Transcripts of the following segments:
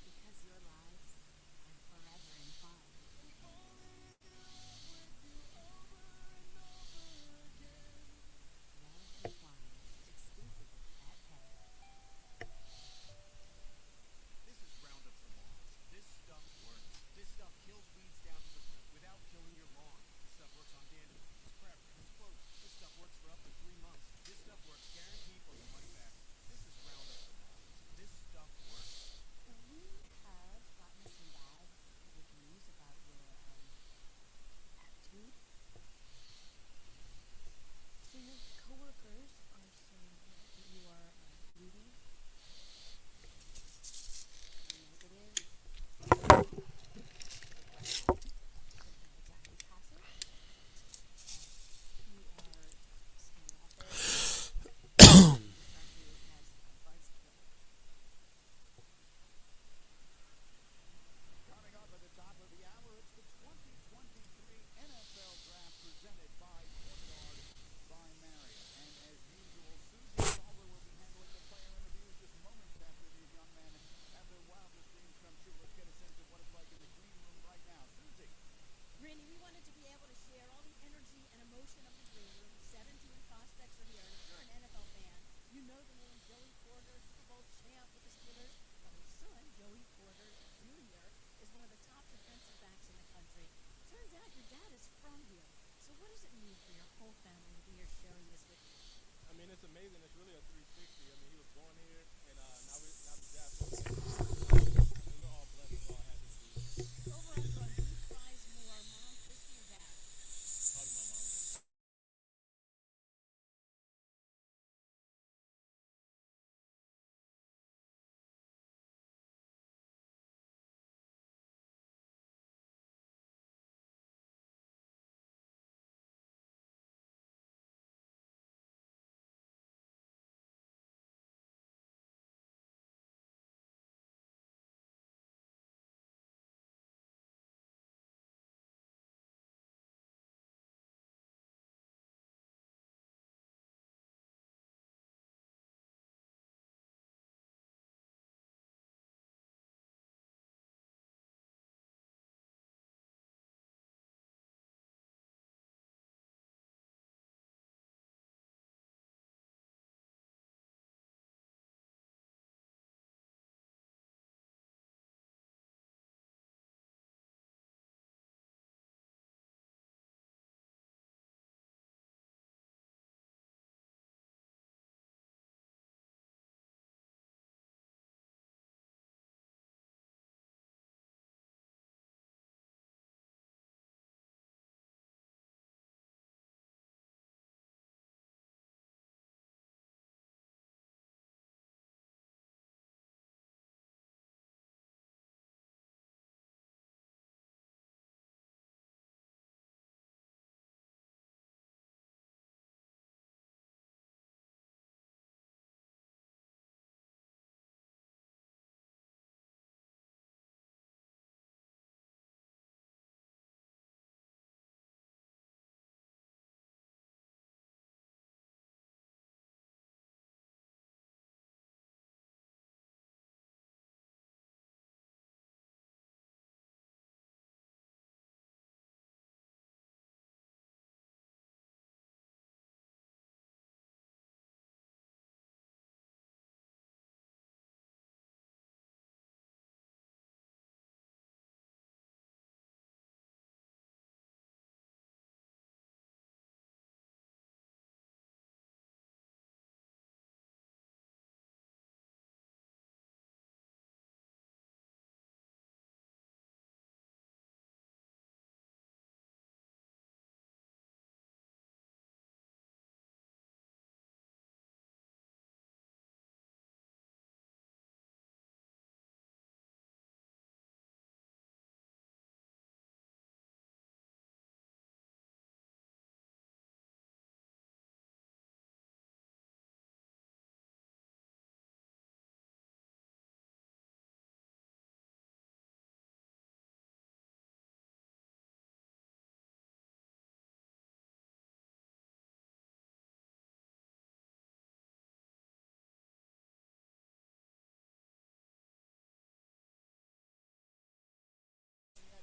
Because your lives are forever entwined. Love entwined exclusively at Pet. This is Roundup for Lawns. This stuff works. This stuff kills weeds down to the root without killing your lawn. This stuff works on dandelions, crabgrass, clover. This stuff works for up to 3 months. This stuff works guaranteed or your money back. This is Roundup for Lawns. This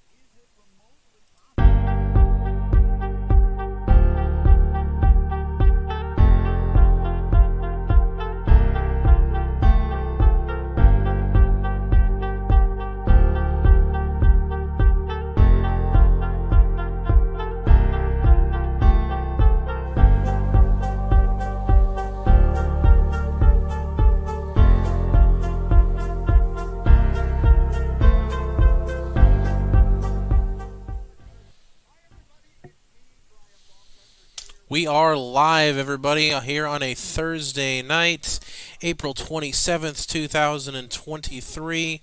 is it remotely possible? We are live, everybody, here on a Thursday night, April 27th, 2023.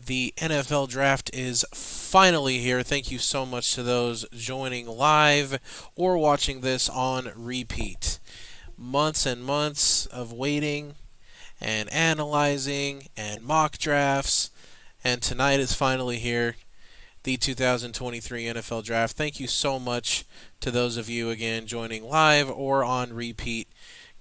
The NFL draft is finally here. Thank you so much to those joining live or watching this on repeat. Months and months of waiting and analyzing and mock drafts, and tonight is finally here, the 2023 NFL Draft. Thank you so much to those of you, again, joining live or on repeat.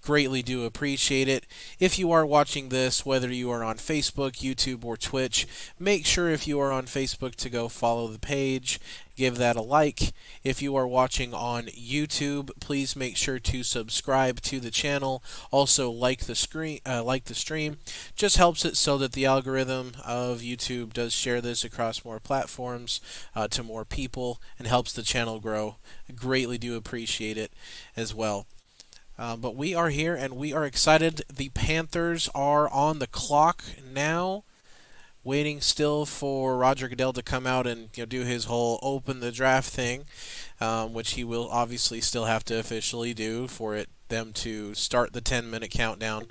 Greatly do appreciate it. If you are watching this, whether you are on Facebook, YouTube, or Twitch, make sure if you are on Facebook to go follow the page, give that a like. If you are watching on YouTube, please make sure to subscribe to the channel. Also, like the stream. Just helps it so that the algorithm of YouTube does share this across more platforms to more people and helps the channel grow. Greatly do appreciate it as well. But we are here and we are excited. The Panthers are on the clock now, waiting still for Roger Goodell to come out and do his whole open the draft thing, which he will obviously still have to officially do for them to start the 10-minute countdown.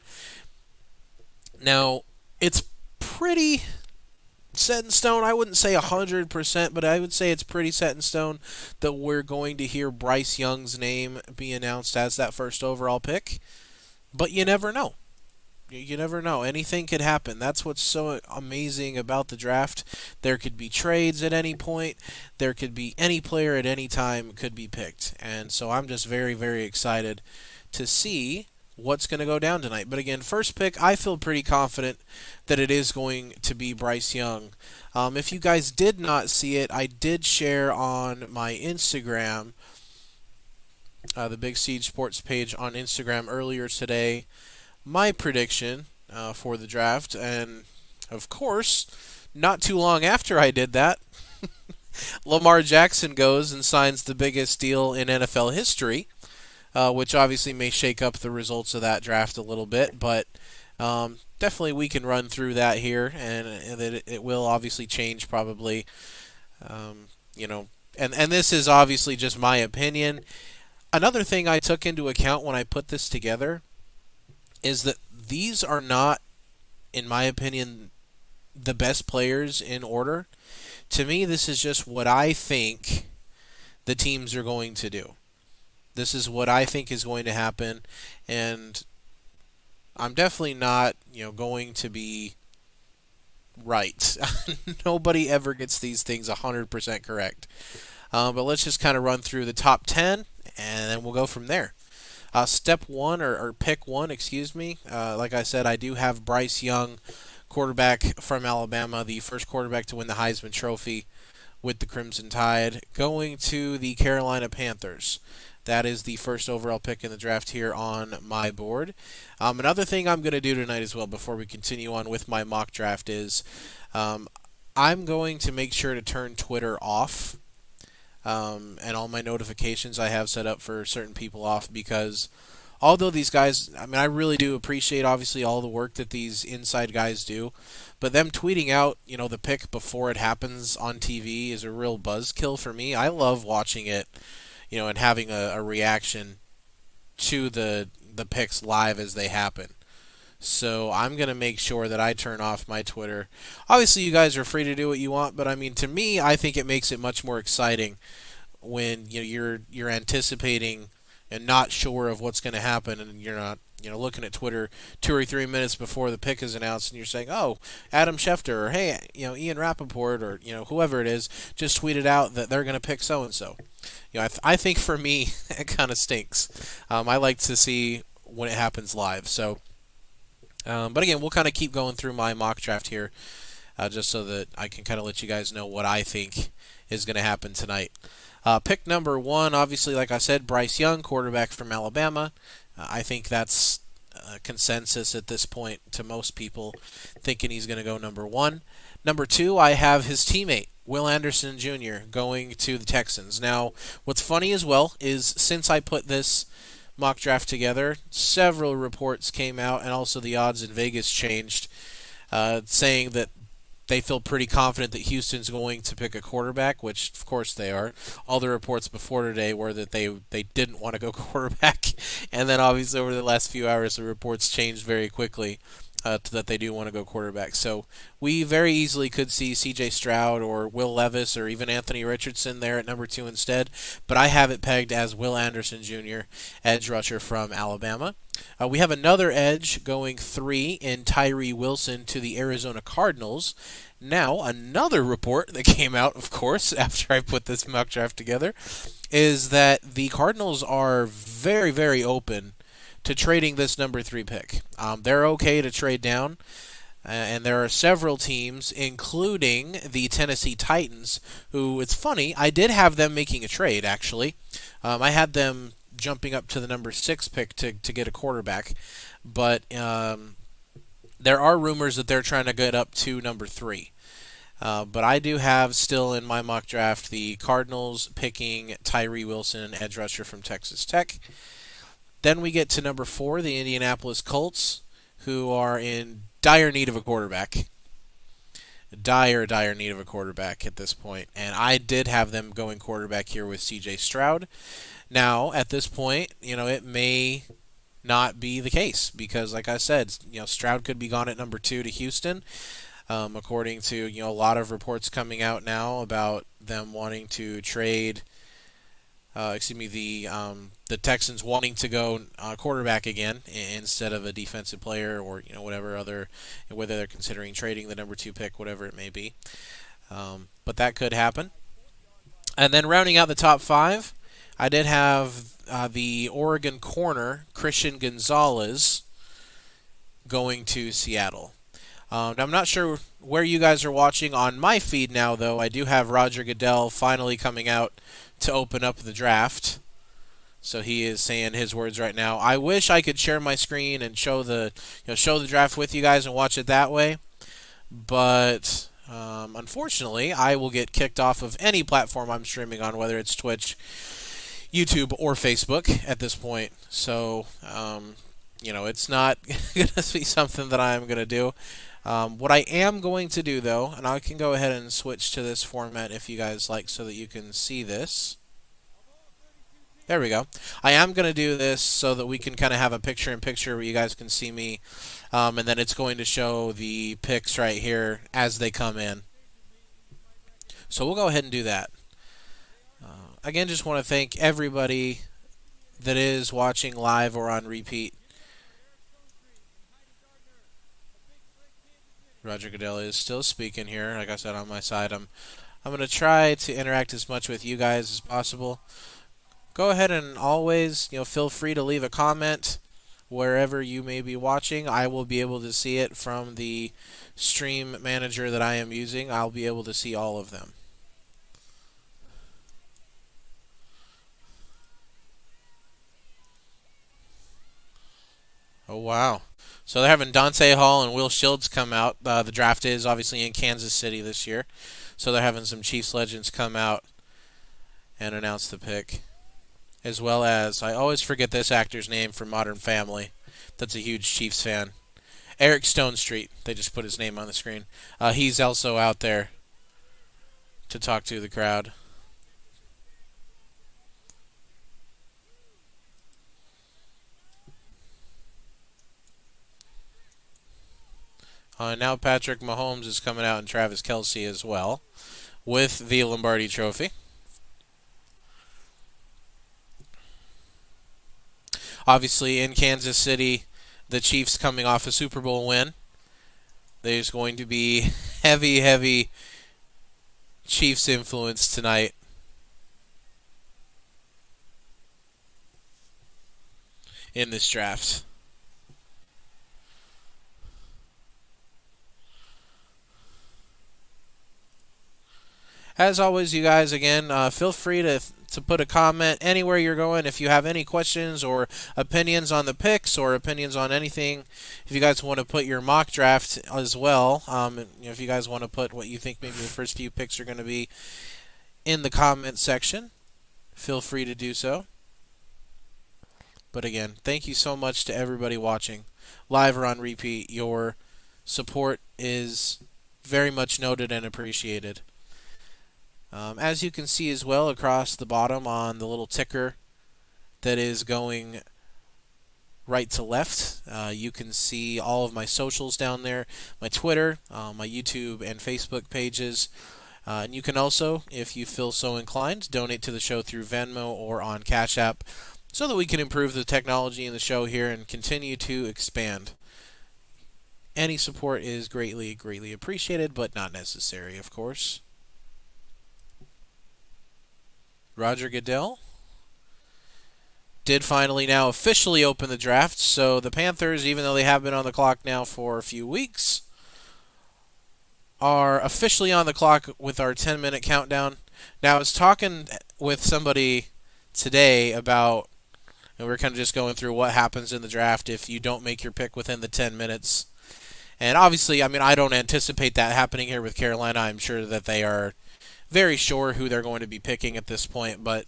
Now, it's pretty set in stone. I wouldn't say 100%, but I would say it's pretty set in stone that we're going to hear Bryce Young's name be announced as that first overall pick. But you never know. You never know. Anything could happen. That's what's so amazing about the draft. There could be trades at any point. There could be any player at any time could be picked. And so I'm just very, very excited to see what's going to go down tonight. But again, first pick, I feel pretty confident that it is going to be Bryce Young. If you guys did not see it, I did share on my Instagram, the Big CeeJ Sports page on Instagram earlier today, my prediction for the draft. And, of course, not too long after I did that, Lamar Jackson goes and signs the biggest deal in NFL history. Which obviously may shake up the results of that draft a little bit, but definitely we can run through that here, and it will obviously change probably, and this is obviously just my opinion. Another thing I took into account when I put this together is that these are not, in my opinion, the best players in order. To me, this is just what I think the teams are going to do. This is what I think is going to happen, and I'm definitely not, going to be right. Nobody ever gets these things 100% correct. But let's just kind of run through the top 10, and then we'll go from there. Step one, or pick one, excuse me. Like I said, I do have Bryce Young, quarterback from Alabama, the first quarterback to win the Heisman Trophy with the Crimson Tide, going to the Carolina Panthers. That is the first overall pick in the draft here on my board. Another thing I'm going to do tonight as well before we continue on with my mock draft is I'm going to make sure to turn Twitter off and all my notifications I have set up for certain people off, because although these guys, I really do appreciate obviously all the work that these inside guys do, but them tweeting out, the pick before it happens on TV is a real buzzkill for me. I love watching it, and having a reaction to the picks live as they happen. So I'm going to make sure that I turn off my Twitter. Obviously, you guys are free to do what you want, but to me, I think it makes it much more exciting when you're anticipating and not sure of what's going to happen, and you're not looking at Twitter 2 or 3 minutes before the pick is announced, and you're saying, "Oh, Adam Schefter," or "Hey, Ian Rappaport," or whoever it is, just tweeted out that they're going to pick so and so. I think for me, it kind of stinks. I like to see when it happens live. So, but again, we'll kind of keep going through my mock draft here. just so that I can kind of let you guys know what I think is going to happen tonight. Pick number one, obviously, like I said, Bryce Young, quarterback from Alabama. I think that's consensus at this point to most people thinking he's going to go number one. Number two, I have his teammate, Will Anderson Jr., going to the Texans. Now, what's funny as well is since I put this mock draft together, several reports came out, and also the odds in Vegas changed, saying that they feel pretty confident that Houston's going to pick a quarterback, which of course they are. All the reports before today were that they didn't want to go quarterback, and then obviously over the last few hours the reports changed very quickly to that they do want to go quarterback. So we very easily could see CeeJ Stroud or Will Levis or even Anthony Richardson there at number two instead, but I have it pegged as Will Anderson Jr., edge rusher from Alabama. We have another edge going three in Tyree Wilson to the Arizona Cardinals. Now, another report that came out, of course, after I put this mock draft together, is that the Cardinals are very, very open to trading this number three pick. They're okay to trade down, and there are several teams, including the Tennessee Titans, who, it's funny, I did have them making a trade, actually. I had them jumping up to the number six pick to get a quarterback, but there are rumors that they're trying to get up to number three. But I do have still in my mock draft the Cardinals picking Tyree Wilson, edge rusher from Texas Tech. Then we get to number four, the Indianapolis Colts, who are in dire need of a quarterback. Dire need of a quarterback at this point. And I did have them going quarterback here with CeeJ Stroud. Now, at this point, it may not be the case because, like I said, Stroud could be gone at number two to Houston. According to a lot of reports coming out now about them wanting to trade. The Texans wanting to go quarterback again instead of a defensive player or whether they're considering trading the number two pick, whatever it may be. But that could happen. And then rounding out the top five, I did have the Oregon corner Christian Gonzalez going to Seattle. Now I'm not sure where you guys are watching on my feed now, though. I do have Roger Goodell finally coming out to open up the draft. So he is saying his words right now. I wish I could share my screen and show the draft with you guys and watch it that way. But unfortunately, I will get kicked off of any platform I'm streaming on, whether it's Twitch, YouTube, or Facebook at this point. So, it's not going to be something that I'm going to do. What I am going to do, though, and I can go ahead and switch to this format if you guys like so that you can see this. There we go. I am going to do this so that we can kind of have a picture-in-picture where you guys can see me, and then it's going to show the picks right here as they come in. So we'll go ahead and do that. Again, just want to thank everybody that is watching live or on repeat. Roger Goodell is still speaking here. Like I said, on my side, I'm going to try to interact as much with you guys as possible. Go ahead and always, feel free to leave a comment wherever you may be watching. I will be able to see it from the stream manager that I am using. I'll be able to see all of them. Oh, wow. So they're having Dante Hall and Will Shields come out. The draft is obviously in Kansas City this year. So they're having some Chiefs legends come out and announce the pick. As well as, I always forget this actor's name from Modern Family. That's a huge Chiefs fan. Eric Stonestreet. They just put his name on the screen. He's also out there to talk to the crowd. Now Patrick Mahomes is coming out and Travis Kelce as well with the Lombardi Trophy. Obviously, in Kansas City, the Chiefs coming off a Super Bowl win. There's going to be heavy Chiefs influence tonight. In this draft. As always, you guys, again, feel free to put a comment anywhere you're going. If you have any questions or opinions on the picks or opinions on anything, if you guys want to put your mock draft as well, if you guys want to put what you think maybe the first few picks are going to be in the comment section, feel free to do so. But again, thank you so much to everybody watching, live or on repeat. Your support is very much noted and appreciated. As you can see as well across the bottom on the little ticker that is going right to left, you can see all of my socials down there, my Twitter, my YouTube and Facebook pages. And you can also, if you feel so inclined, donate to the show through Venmo or on Cash App so that we can improve the technology in the show here and continue to expand. Any support is greatly, greatly appreciated, but not necessary, of course. Roger Goodell did finally now officially open the draft, so the Panthers, even though they have been on the clock now for a few weeks, are officially on the clock with our 10-minute countdown. Now, I was talking with somebody today about, and we're kind of just going through what happens in the draft if you don't make your pick within the 10 minutes. And obviously, I mean, I don't anticipate that happening here with Carolina. I'm sure that they are very sure who they're going to be picking at this point. But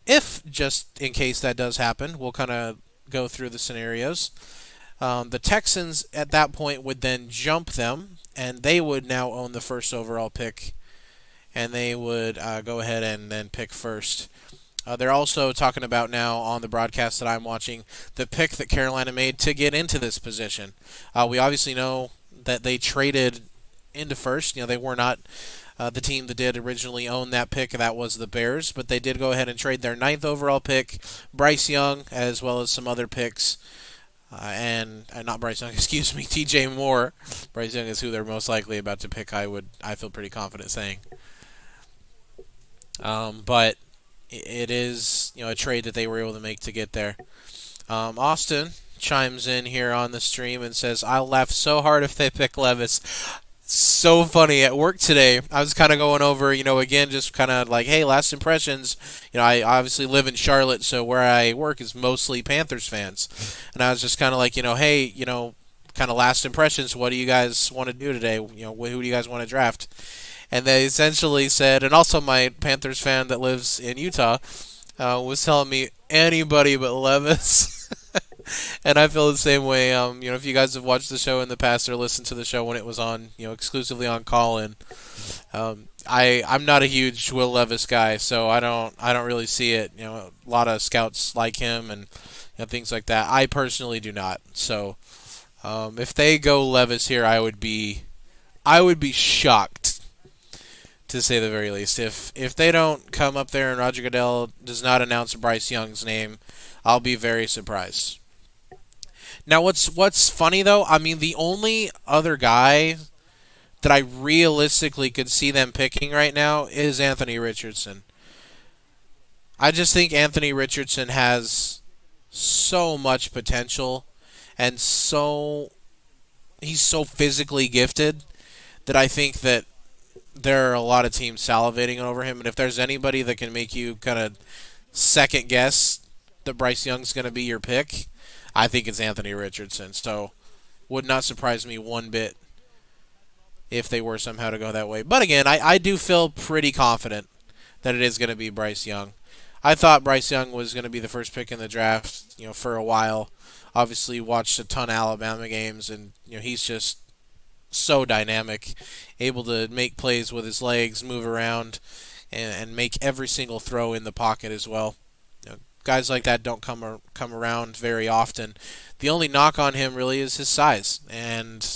if, just in case that does happen, we'll kind of go through the scenarios. The Texans at that point would then jump them, and they would now own the first overall pick, and they would go ahead and then pick first. They're also talking about now on the broadcast that I'm watching the pick that Carolina made to get into this position. We obviously know that they traded into first. You know, they were not the team that did originally own that pick. That was the Bears, but they did go ahead and trade their 9th overall pick, Bryce Young, as well as some other picks. And not Bryce Young, excuse me, TJ Moore. Bryce Young is who they're most likely about to pick. I feel pretty confident saying. But it is, a trade that they were able to make to get there. Austin chimes in here on the stream and says, "I'll laugh so hard if they pick Levis." So funny at work today. I was kind of going over, again, just kind of like, hey, last impressions. I obviously live in Charlotte, so where I work is mostly Panthers fans. And I was just kind of like, hey, kind of last impressions. What do you guys want to do today? Who do you guys want to draft? And they essentially said, and also my Panthers fan that lives in Utah was telling me anybody but Levis. And I feel the same way. If you guys have watched the show in the past or listened to the show when it was on, exclusively on call-in, I'm not a huge Will Levis guy, so I don't really see it. A lot of scouts like him and things like that. I personally do not. So if they go Levis here, I would be shocked, to say the very least. If they don't come up there and Roger Goodell does not announce Bryce Young's name, I'll be very surprised. Now, what's funny though, I mean, the only other guy that I realistically could see them picking right now is Anthony Richardson. I just think Anthony Richardson has so much potential, and he's so physically gifted that I think that there are a lot of teams salivating over him. And if there's anybody that can make you kind of second guess that Bryce Young's going to be your pick, I think it's Anthony Richardson. So would not surprise me one bit if they were somehow to go that way. But again, I do feel pretty confident that it is going to be Bryce Young. I thought Bryce Young was going to be the first pick in the draft, for a while. Obviously watched a ton of Alabama games, and he's just so dynamic, able to make plays with his legs, move around, and make every single throw in the pocket as well. Guys like that don't come around very often. The only knock on him really is his size, and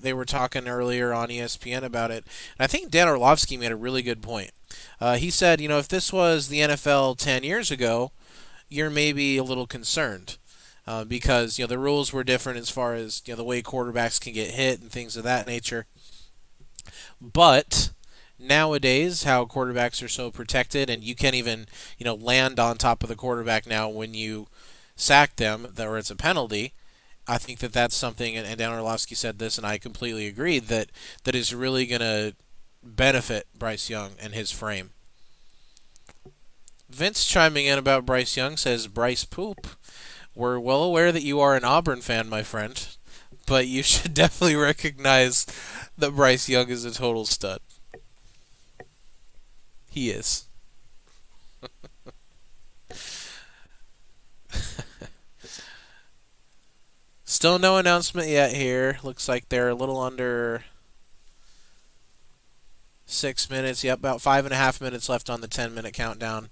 they were talking earlier on ESPN about it. And I think Dan Orlovsky made a really good point. He said, if this was the NFL 10 years ago, you're maybe a little concerned. Because the rules were different as far as the way quarterbacks can get hit and things of that nature. But nowadays, how quarterbacks are so protected, and you can't even land on top of the quarterback now when you sack them, or it's a penalty. I think that that's something, and Dan Orlovsky said this, and I completely agree, that is really going to benefit Bryce Young and his frame. Vince chiming in about Bryce Young says, Bryce poop. We're well aware that you are an Auburn fan, my friend, but you should definitely recognize that Bryce Young is a total stud. He is. Still no announcement yet here. Looks like they're a little under 6 minutes. Yep, about 5.5 minutes left on the 10-minute countdown.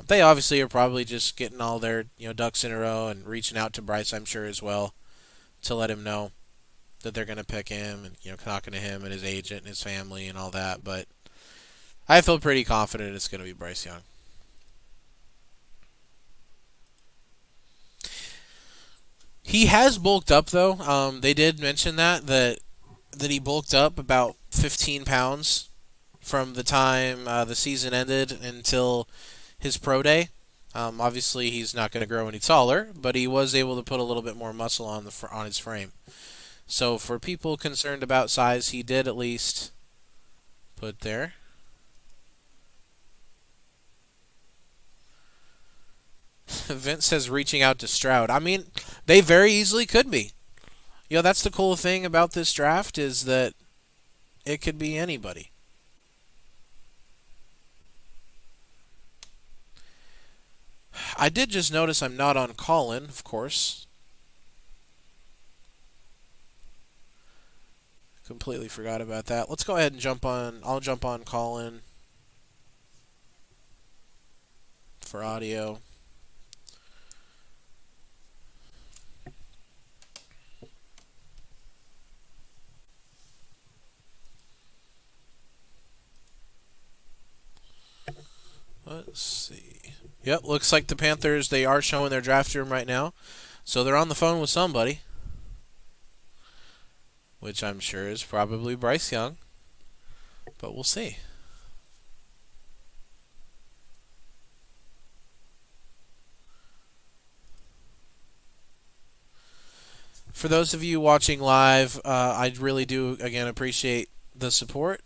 They obviously are probably just getting all their ducks in a row and reaching out to Bryce, I'm sure, as well, to let him know that they're going to pick him and talking to him and his agent and his family and all that. But I feel pretty confident it's going to be Bryce Young. He has bulked up though. They did mention that he bulked up about 15 pounds from the time the season ended until his pro day. Obviously, he's not going to grow any taller, but he was able to put a little bit more muscle on his frame. So for people concerned about size, he did at least put there. Vince says reaching out to Stroud. I mean, they very easily could be. That's the cool thing about this draft is that it could be anybody. I did just notice I'm not on call-in, of course. Completely forgot about that. Let's go ahead and jump on. I'll jump on call-in for audio. Let's see. Yep, looks like the Panthers, they are showing their draft room right now. So they're on the phone with somebody, which I'm sure is probably Bryce Young. But we'll see. For those of you watching live, I really do, again, appreciate the support.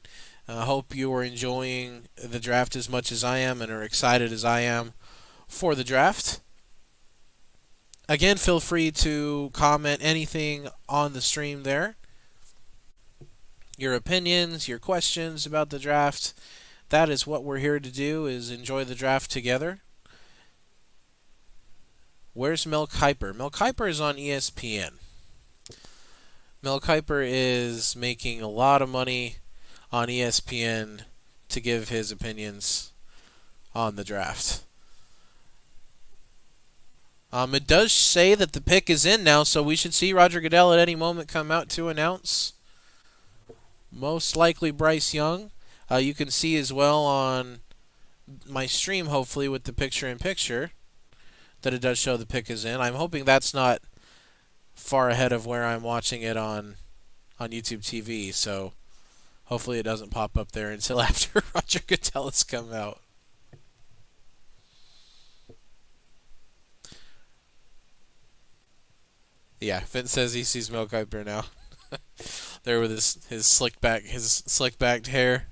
I hope you are enjoying the draft as much as I am and are excited as I am for the draft. Again, feel free to comment anything on the stream there. Your opinions, your questions about the draft. That is what we're here to do, is enjoy the draft together. Where's Mel Kiper? Mel Kiper is on ESPN. Mel Kiper is making a lot of money on ESPN to give his opinions on the draft. It does say that the pick is in now, so we should see Roger Goodell at any moment come out to announce. Most likely Bryce Young. You can see as well on my stream, hopefully, with the picture-in-picture, that it does show the pick is in. I'm hoping that's not far ahead of where I'm watching it on YouTube TV, so hopefully it doesn't pop up there until after Roger Goodell has come out. Yeah, Vince says he sees Mel Kiper now. There with his slick backed hair.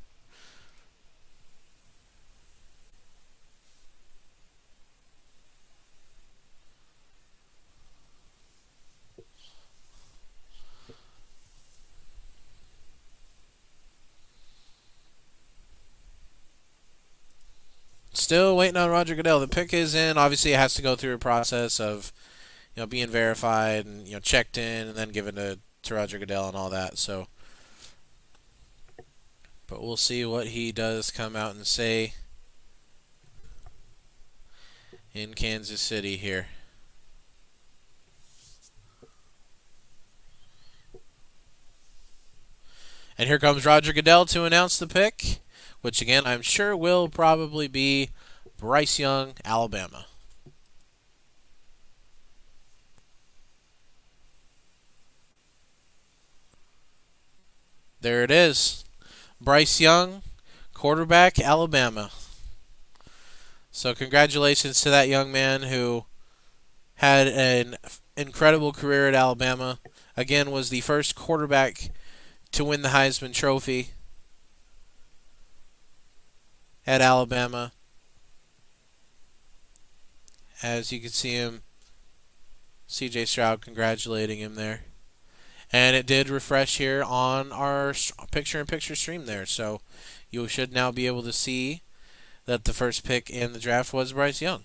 Still waiting on Roger Goodell. The pick is in. Obviously, it has to go through a process of being verified and checked in, and then given to Roger Goodell and all that. So, but we'll see what he does come out and say in Kansas City here. And here comes Roger Goodell to announce the pick, which again I'm sure will probably be Bryce Young, Alabama. There it is. Bryce Young, quarterback, Alabama. So congratulations to that young man who had an incredible career at Alabama. Again, was the first quarterback to win the Heisman Trophy. at Alabama. As you can see him, CeeJ Stroud congratulating him there. And it did refresh here on our picture-in-picture stream there. So you should now be able to see that the first pick in the draft was Bryce Young.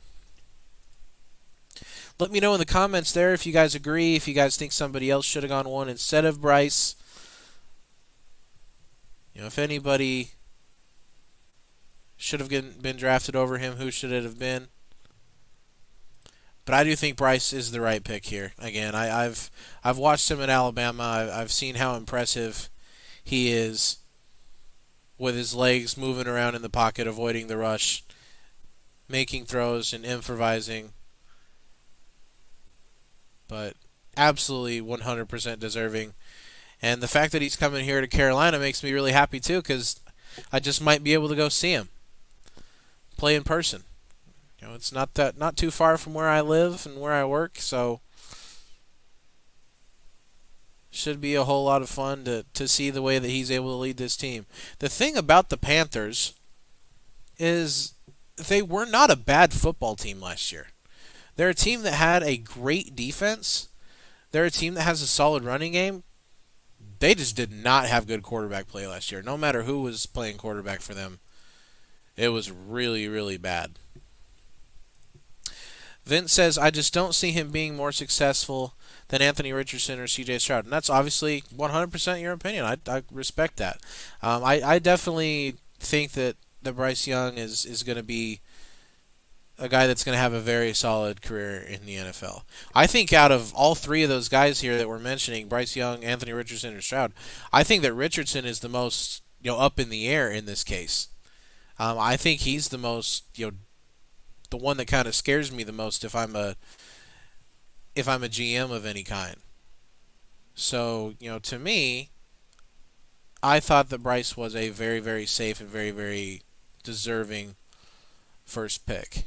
Let me know in the comments there if you guys agree, if you guys think somebody else should have gone one instead of Bryce. If anybody should have been drafted over him, who should it have been? But I do think Bryce is the right pick here. Again, I've watched him at Alabama. I've seen how impressive he is with his legs moving around in the pocket, avoiding the rush, making throws and improvising. But absolutely 100% deserving. And the fact that he's coming here to Carolina makes me really happy too, because I just might be able to go see him play in person. It's not too far from where I live and where I work, so should be a whole lot of fun to see the way that he's able to lead this team. The thing about the Panthers is they were not a bad football team last year. They're a team that had a great defense. They're a team that has a solid running game. They just did not have good quarterback play last year. No matter who was playing quarterback for them, it was really, really bad. Vince says, I just don't see him being more successful than Anthony Richardson or CeeJ Stroud. And that's obviously 100% your opinion. I respect that. I definitely think that Bryce Young is going to be a guy that's going to have a very solid career in the NFL. I think out of all three of those guys here that we're mentioning, Bryce Young, Anthony Richardson, or Stroud, I think that Richardson is the most up in the air in this case. I think he's the most the one that kind of scares me the most if I'm a GM of any kind. So, to me, I thought that Bryce was a very, very safe and very, very deserving first pick.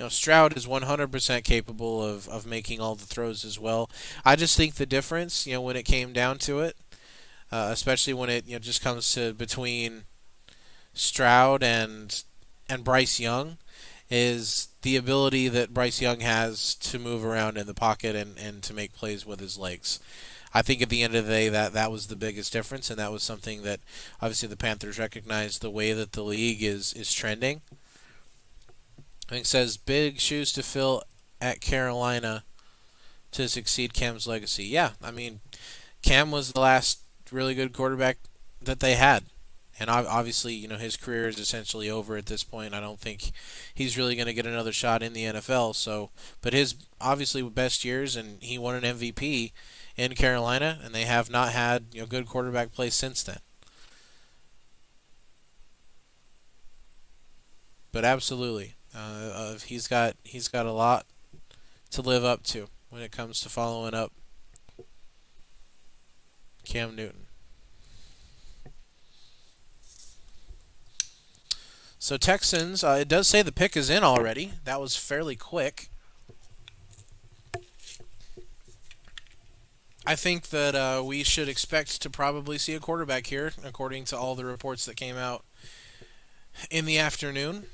Stroud is 100% capable of making all the throws as well. I just think the difference, when it came down to it, especially when it just comes to between Stroud and Bryce Young, is the ability that Bryce Young has to move around in the pocket and to make plays with his legs. I think at the end of the day that was the biggest difference, and that was something that obviously the Panthers recognized the way that the league is trending. I think it says big shoes to fill at Carolina to succeed Cam's legacy. Yeah, I mean, Cam was the last really good quarterback that they had. And obviously, his career is essentially over at this point. I don't think he's really going to get another shot in the NFL. So, but his obviously best years, and he won an MVP in Carolina, and they have not had good quarterback play since then. But absolutely, he's got a lot to live up to when it comes to following up Cam Newton. So Texans, it does say the pick is in already. That was fairly quick. I think that we should expect to probably see a quarterback here, according to all the reports that came out in the afternoon.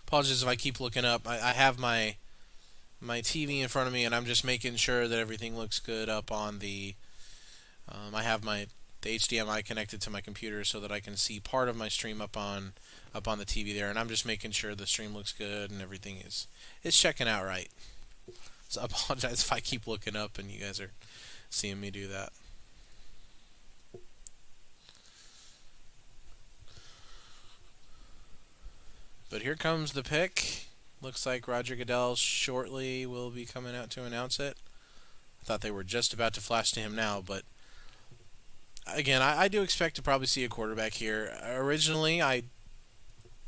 Apologies if I keep looking up. I have my TV in front of me, and I'm just making sure that everything looks good up on the. I have the HDMI connected to my computer so that I can see part of my stream up on the TV there, and I'm just making sure the stream looks good and everything is checking out right. So I apologize if I keep looking up and you guys are seeing me do that. But here comes the pick. Looks like Roger Goodell shortly will be coming out to announce it. I thought they were just about to flash to him now, but again, I do expect to probably see a quarterback here. Originally, I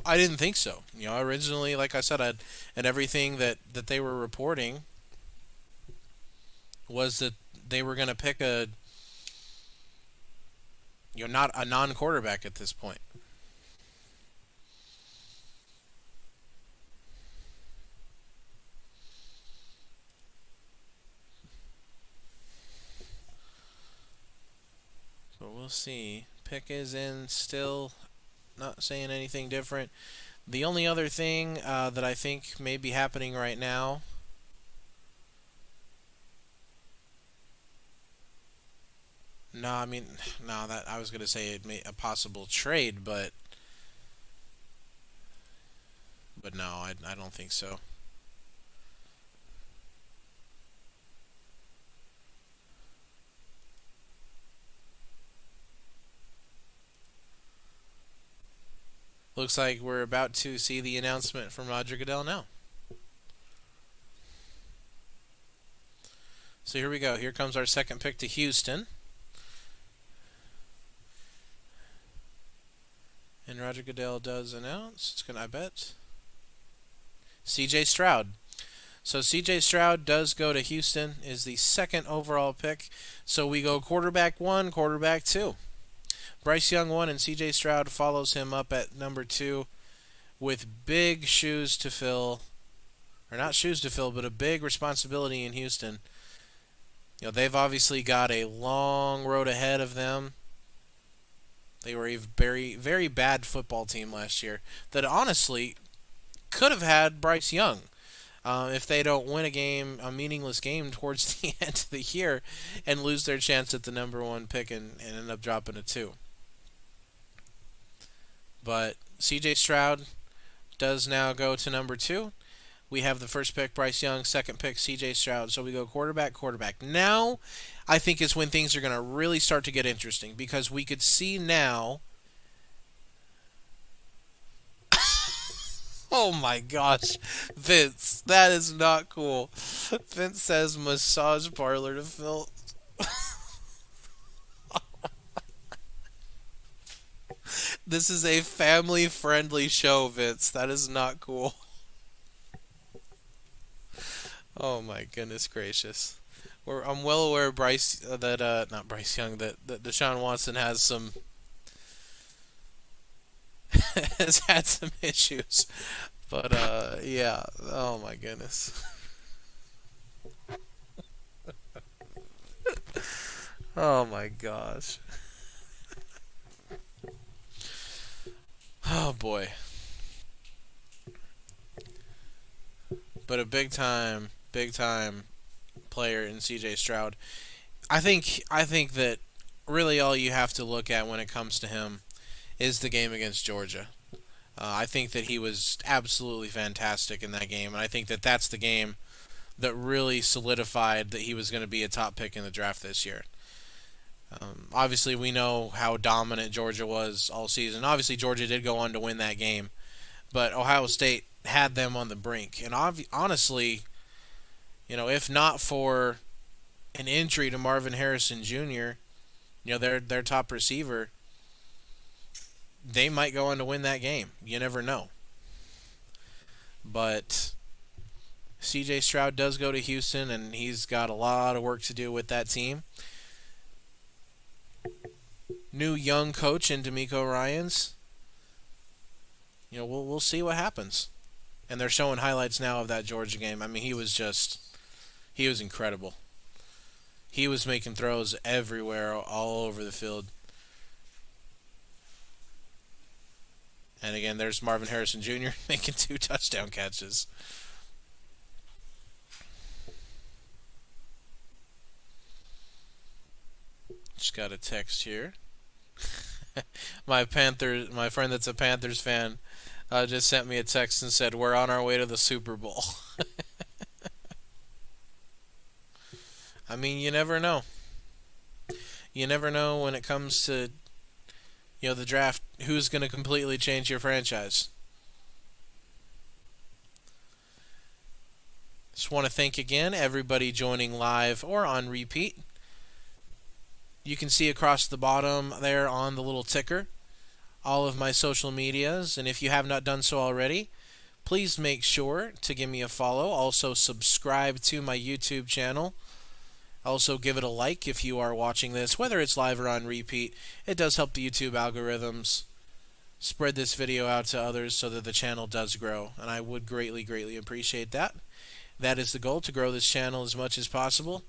didn't think so. Originally, like I said, and everything that they were reporting was that they were going to pick not a non-quarterback at this point. But we'll see. Pick is in still, not saying anything different. The only other thing that I think may be happening right now. No, I mean, no. That I was gonna say it may a possible trade, but no, I don't think so. Looks like we're about to see the announcement from Roger Goodell now. So here we go. Here comes our second pick to Houston. And Roger Goodell does announce, it's gonna, I bet, CeeJ Stroud. So CeeJ Stroud does go to Houston, is the second overall pick. So we go quarterback 1, quarterback 2. Bryce Young 1 and CeeJ Stroud follows him up at number 2 with big shoes to fill. Or not shoes to fill, but a big responsibility in Houston. They've obviously got a long road ahead of them. They were a very, very bad football team last year that honestly could have had Bryce Young if they don't win a meaningless game towards the end of the year and lose their chance at the number 1 pick and end up dropping a 2. But CeeJ Stroud does now go to number 2. We have the first pick, Bryce Young, second pick, CeeJ Stroud. So we go quarterback, quarterback. Now, I think is when things are going to really start to get interesting because we could see now. Oh my gosh, Vince, that is not cool. Vince says massage parlor to Phil. This is a family friendly show, Vince. That is not cool. Oh my goodness gracious. I'm well aware Bryce that not Bryce Young that Deshaun Watson has some has had some issues. But yeah. Oh my goodness. Oh my gosh. Oh boy. But a big time player in CeeJ Stroud. I think that really all you have to look at when it comes to him is the game against Georgia. I think that he was absolutely fantastic in that game, and I think that that's the game that really solidified that he was going to be a top pick in the draft this year. Obviously, we know how dominant Georgia was all season. Obviously, Georgia did go on to win that game, but Ohio State had them on the brink. And honestly, if not for an injury to Marvin Harrison Jr., their top receiver, they might go on to win that game. You never know. But CeeJ Stroud does go to Houston, and he's got a lot of work to do with that team. New young coach in D'Amico Ryans. We'll see what happens. And they're showing highlights now of that Georgia game. I mean, he was incredible. He was making throws everywhere, all over the field. And again, there's Marvin Harrison Jr. making 2 touchdown catches. Just got a text here. My friend that's a Panthers fan, just sent me a text and said, "We're on our way to the Super Bowl." I mean, you never know. You never know when it comes to the draft who's going to completely change your franchise. Just want to thank again everybody joining live or on repeat. You can see across the bottom there on the little ticker all of my social medias, and if you have not done so already, please make sure to give me a follow. Also subscribe to my YouTube channel. Also give it a like if you are watching this, whether it's live or on repeat. It does help the YouTube algorithms spread this video out to others so that the channel does grow, and I would greatly, greatly appreciate that. That is the goal, to grow this channel as much as possible.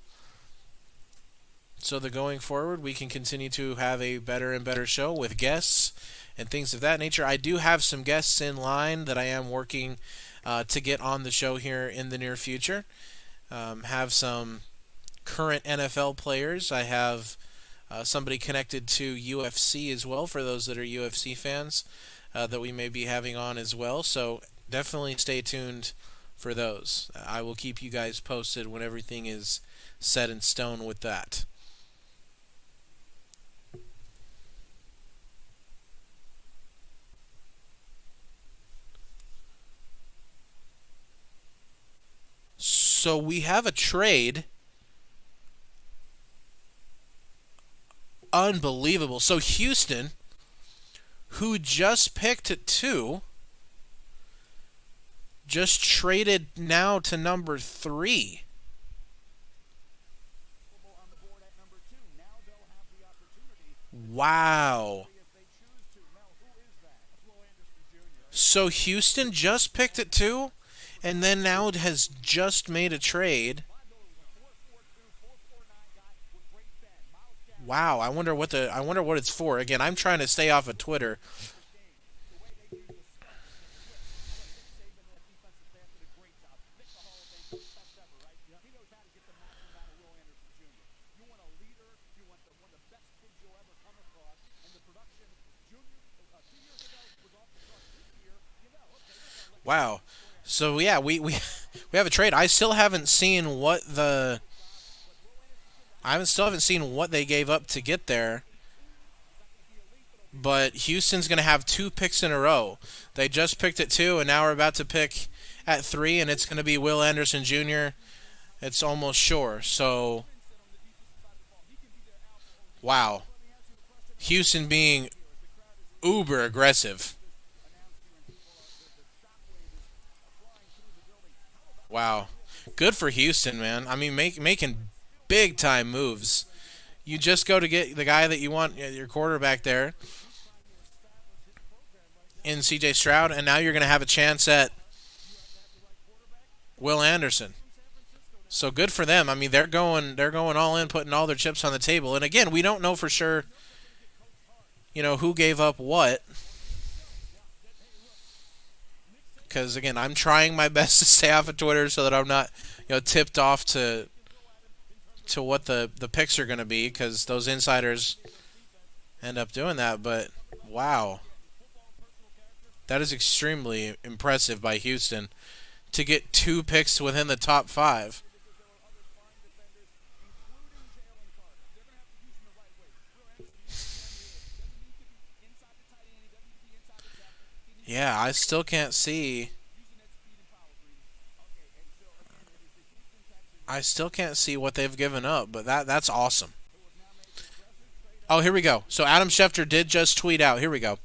So so that going forward we can continue to have a better and better show with guests and things of that nature. I do have some guests in line that I am working to get on the show here in the near future. Have some current NFL players. I have somebody connected to UFC as well for those that are UFC fans that we may be having on as well. So definitely stay tuned for those. I will keep you guys posted when everything is set in stone with that. So we have a trade. Unbelievable. So Houston, who just picked at 2, just traded now to number 3. On the board at number 2. Now they'll have the opportunity Wow. if they choose to. Mel, who is that? That's Will Anderson Jr. So Houston just picked at 2 and then now it has just made a trade. 4'4'2", 4'9" guy with great bend. Miles Garrett Wow, I wonder what it's for. Again, I'm trying to stay off of Twitter. game. The way they use the speed and the quick. Look, Nick Saban, that defensive staff did a great job. Nick, the Hall of Fame coach, best ever, right? He knows how to get the maximum out of Will Anderson Jr. You want a leader. You want one of the best kids you'll ever come across. And the production, Junior, 2 years ago was off the charts. This year, okay, we're going to let Wow. So yeah, we we have a trade. I still haven't seen what the I haven't seen what they gave up to get there. But Houston's going to have 2 picks in a row. They just picked at 2 and now we're about to pick at 3 and it's going to be Will Anderson Jr. It's almost sure. So wow. Houston being uber aggressive. Wow. Good for Houston, man. I mean, making big time moves. You just go to get the guy that you want, your quarterback there, in CeeJ Stroud, and now you're going to have a chance at Will Anderson. So good for them. I mean, they're going all in, putting all their chips on the table. And again, we don't know for sure, who gave up what. Because again, I'm trying my best to stay off of Twitter so that I'm not, tipped off to what the picks are going to be, because those insiders end up doing that. But wow, that is extremely impressive by Houston to get 2 picks within the top 5. Yeah, I still can't see. I still can't see what they've given up, but that's awesome. Oh, here we go. So Adam Schefter did just tweet out. Here we go.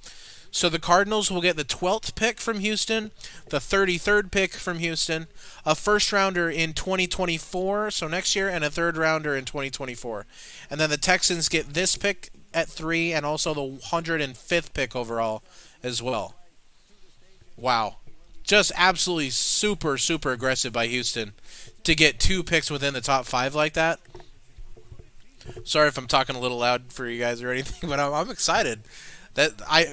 So the Cardinals will get the 12th pick from Houston, the 33rd pick from Houston, a first rounder in 2024, so next year, and a third rounder in 2024. And then the Texans get this pick at 3 and also the 105th pick overall as well. Wow. Just absolutely super, super aggressive by Houston to get 2 picks within the top 5 like that. Sorry if I'm talking a little loud for you guys or anything, but I'm excited.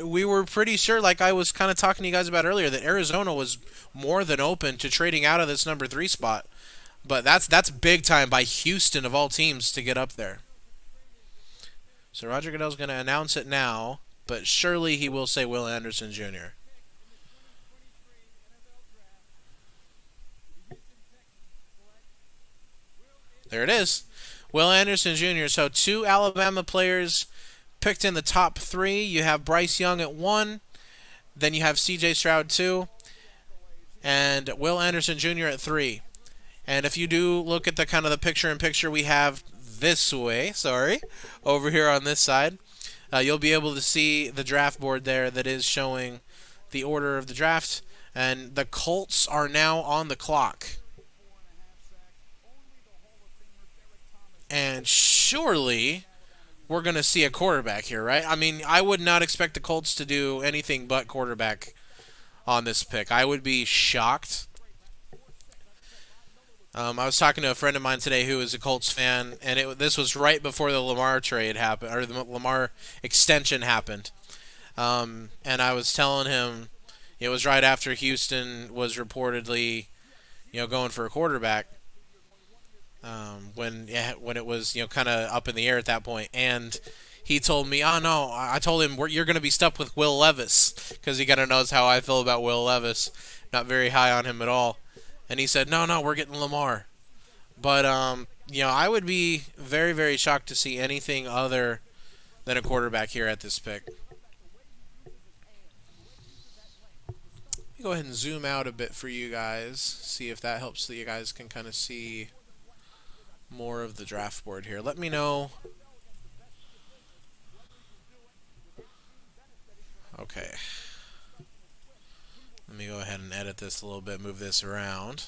We were pretty sure, like I was kind of talking to you guys about earlier, that Arizona was more than open to trading out of this number 3 spot. But that's big time by Houston of all teams to get up there. So Roger Goodell's going to announce it now, but surely he will say Will Anderson Jr. There it is. Will Anderson Jr. So 2 Alabama players picked in the top 3. You have Bryce Young at 1. Then you have CeeJ Stroud 2. And Will Anderson Jr. at 3. And if you do look at the kind of the picture-in-picture we have this way, over here on this side, you'll be able to see the draft board there that is showing the order of the draft. And the Colts are now on the clock. And surely we're going to see a quarterback here, right? I mean, I would not expect the Colts to do anything but quarterback on this pick. I would be shocked. I was talking to a friend of mine today who is a Colts fan, and this was right before the Lamar trade happened, or the Lamar extension happened. And I was telling him it was right after Houston was reportedly, going for a quarterback. When when it was kind of up in the air at that point, and he told me, "Oh no," I told him, "You're going to be stuck with Will Levis," because he kind of knows how I feel about Will Levis. Not very high on him at all. And he said, "No, no, we're getting Lamar." But I would be very, very shocked to see anything other than a quarterback here at this pick. Let me go ahead and zoom out a bit for you guys, see if that helps so you guys can kind of see more of the draft board here. Let me know. Okay. Let me go ahead and edit this a little bit, move this around.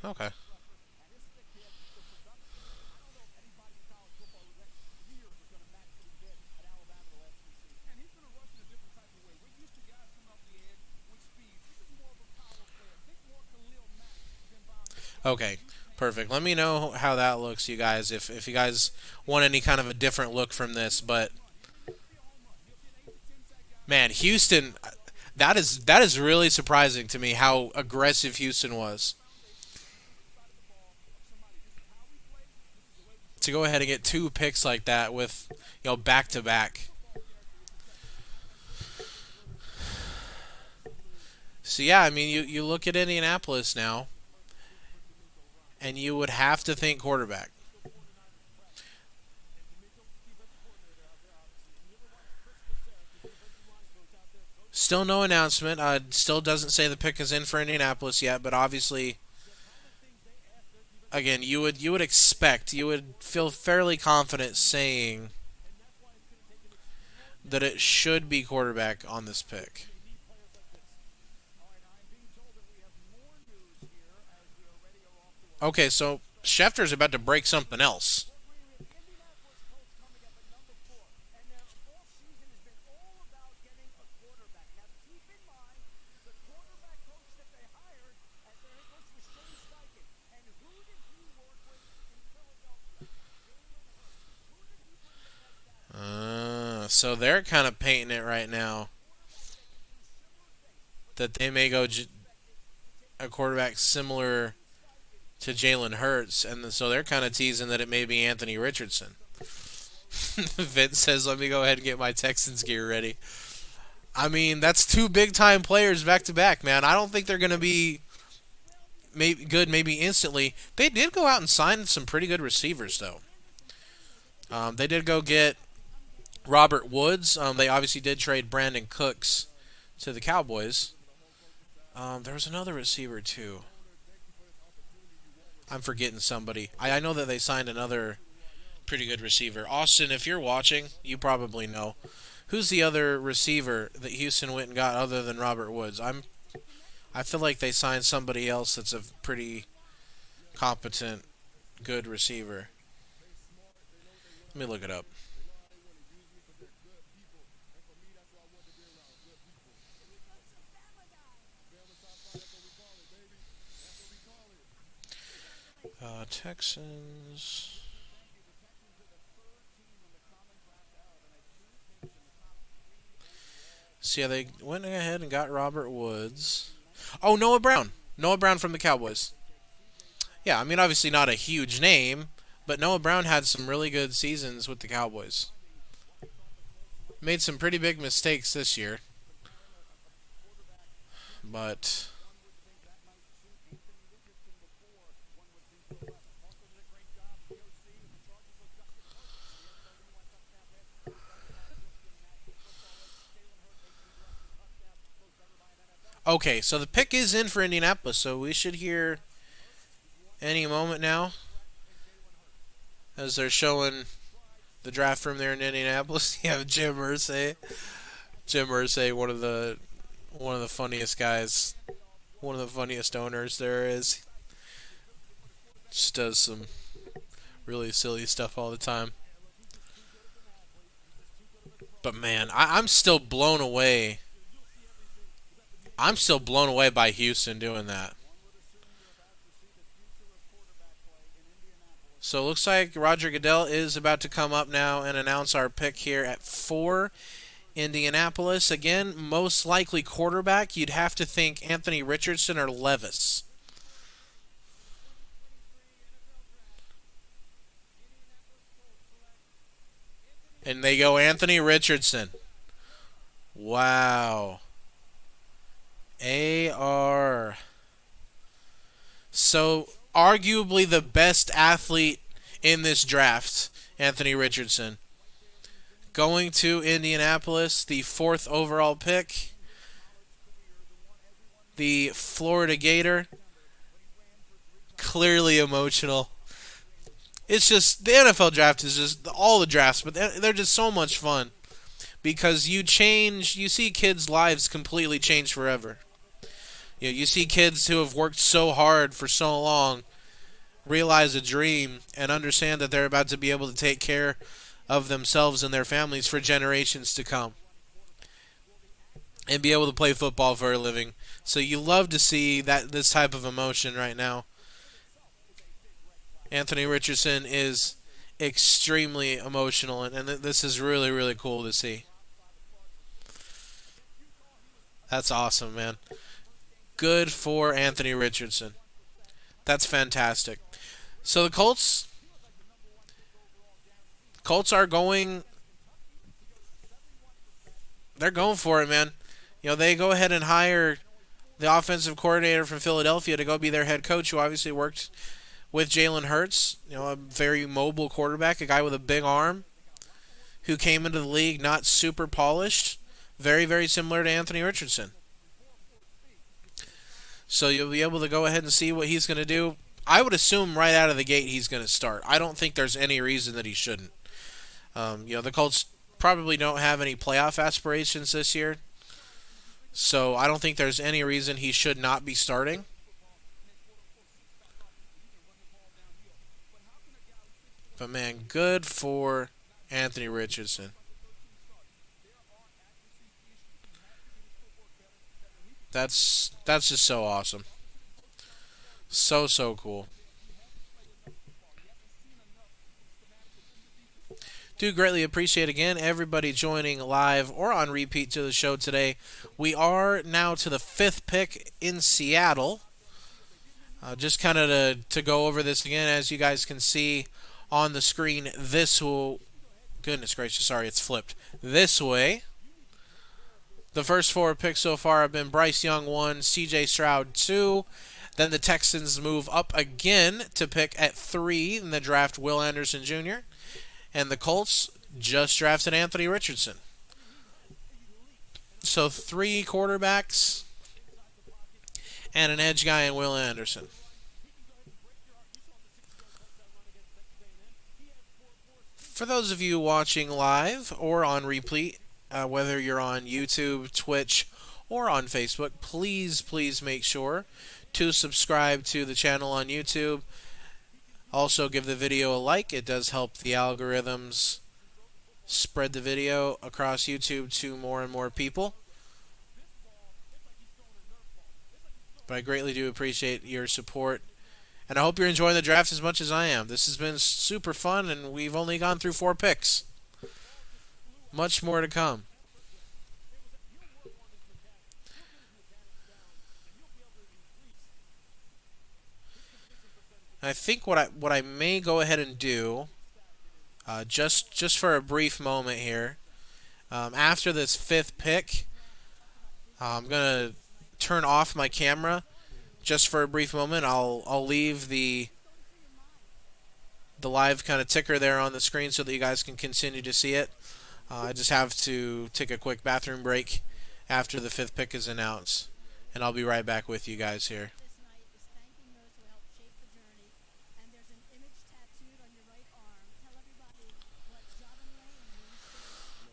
Okay. Okay. Perfect. Let me know how that looks, you guys. If you guys want any kind of a different look from this, but man, Houston, that is really surprising to me how aggressive Houston was to go ahead and get two picks like that with back to back. So yeah, I mean you look at Indianapolis now, and you would have to think quarterback. Still no announcement. Still doesn't say the pick is in for Indianapolis yet, but obviously, again, you would expect, you would feel fairly confident saying that it should be quarterback on this pick. Okay, so Schefter's about to break something else. So they're kind of painting it right now that they may go a quarterback similar to Jalen Hurts, and so they're kind of teasing that it may be Anthony Richardson. Vince says, "Let me go ahead and get my Texans gear ready." I mean, that's two big time players back to back, man. I don't think they're going to be maybe good, maybe instantly. They did go out and sign some pretty good receivers, though. They did go get Robert Woods. They obviously did trade Brandon Cooks to the Cowboys. There was another receiver too. I'm forgetting somebody. I know that they signed another pretty good receiver. Austin, if you're watching, you probably know. Who's the other receiver that Houston went and got other than Robert Woods? I feel like they signed somebody else that's a pretty competent, good receiver. Let me look it up. Texans. So yeah, they went ahead and got Robert Woods. Oh, Noah Brown. Noah Brown from the Cowboys. Yeah, I mean obviously not a huge name, but Noah Brown had some really good seasons with the Cowboys. Made some pretty big mistakes this year, but okay. So the pick is in for Indianapolis, so we should hear any moment now as they're showing the draft room there in Indianapolis. You have Jim Irsay. Jim Irsay, one of the funniest guys, one of the funniest owners there is. Just does some really silly stuff all the time. But man, I'm still blown away. I'm still blown away by Houston doing that. So it looks like Roger Goodell is about to come up now and announce our pick here at 4. Indianapolis. Again, most likely quarterback. You'd have to think Anthony Richardson or Levis. And they go Anthony Richardson. Wow. AR. So, arguably the best athlete in this draft, Anthony Richardson. Going to Indianapolis, the 4th overall pick. The Florida Gator. Clearly emotional. It's just, the NFL draft is just, all the drafts, but they're just so much fun. Because you see kids' lives completely change forever. You see kids who have worked so hard for so long realize a dream and understand that they're about to be able to take care of themselves and their families for generations to come and be able to play football for a living. So you love to see this type of emotion right now. Anthony Richardson is extremely emotional, and this is really, really cool to see. That's awesome, man. Good for Anthony Richardson. That's fantastic. So the Colts are going. They're going for it, man. They go ahead and hire the offensive coordinator from Philadelphia to go be their head coach, who obviously worked with Jalen Hurts. A very mobile quarterback, a guy with a big arm, who came into the league not super polished, very, very similar to Anthony Richardson. So you'll be able to go ahead and see what he's going to do. I would assume right out of the gate he's going to start. I don't think there's any reason that he shouldn't. The Colts probably don't have any playoff aspirations this year, so I don't think there's any reason he should not be starting. But man, good for Anthony Richardson. That's just so awesome. So cool. Do greatly appreciate again everybody joining live or on repeat to the show today. We are now to the 5th pick in Seattle. Just kind of to go over this again, as you guys can see on the screen, this will. Goodness gracious, sorry, it's flipped. This way. The first 4 picks so far have been Bryce Young 1, CeeJ Stroud 2. Then the Texans move up again to pick at 3 in the draft Will Anderson Jr. And the Colts just drafted Anthony Richardson. So 3 quarterbacks and an edge guy in Will Anderson. For those of you watching live or on repeat, whether you're on YouTube, Twitch, or on Facebook, please make sure to subscribe to the channel on YouTube. Also, give the video a like. It does help the algorithms spread the video across YouTube to more and more people. But I greatly do appreciate your support. And I hope you're enjoying the draft as much as I am. This has been super fun, and we've only gone through 4 picks. Much more to come. I think what I may go ahead and do, just for a brief moment here, after this 5th pick, I'm gonna turn off my camera just for a brief moment. I'll leave the live kind of ticker there on the screen so that you guys can continue to see it. I just have to take a quick bathroom break after the 5th pick is announced, and I'll be right back with you guys here. This night is thanking those who helped shape the journey. And there's an image tattooed on your right arm. Tell everybody what Javonlane means to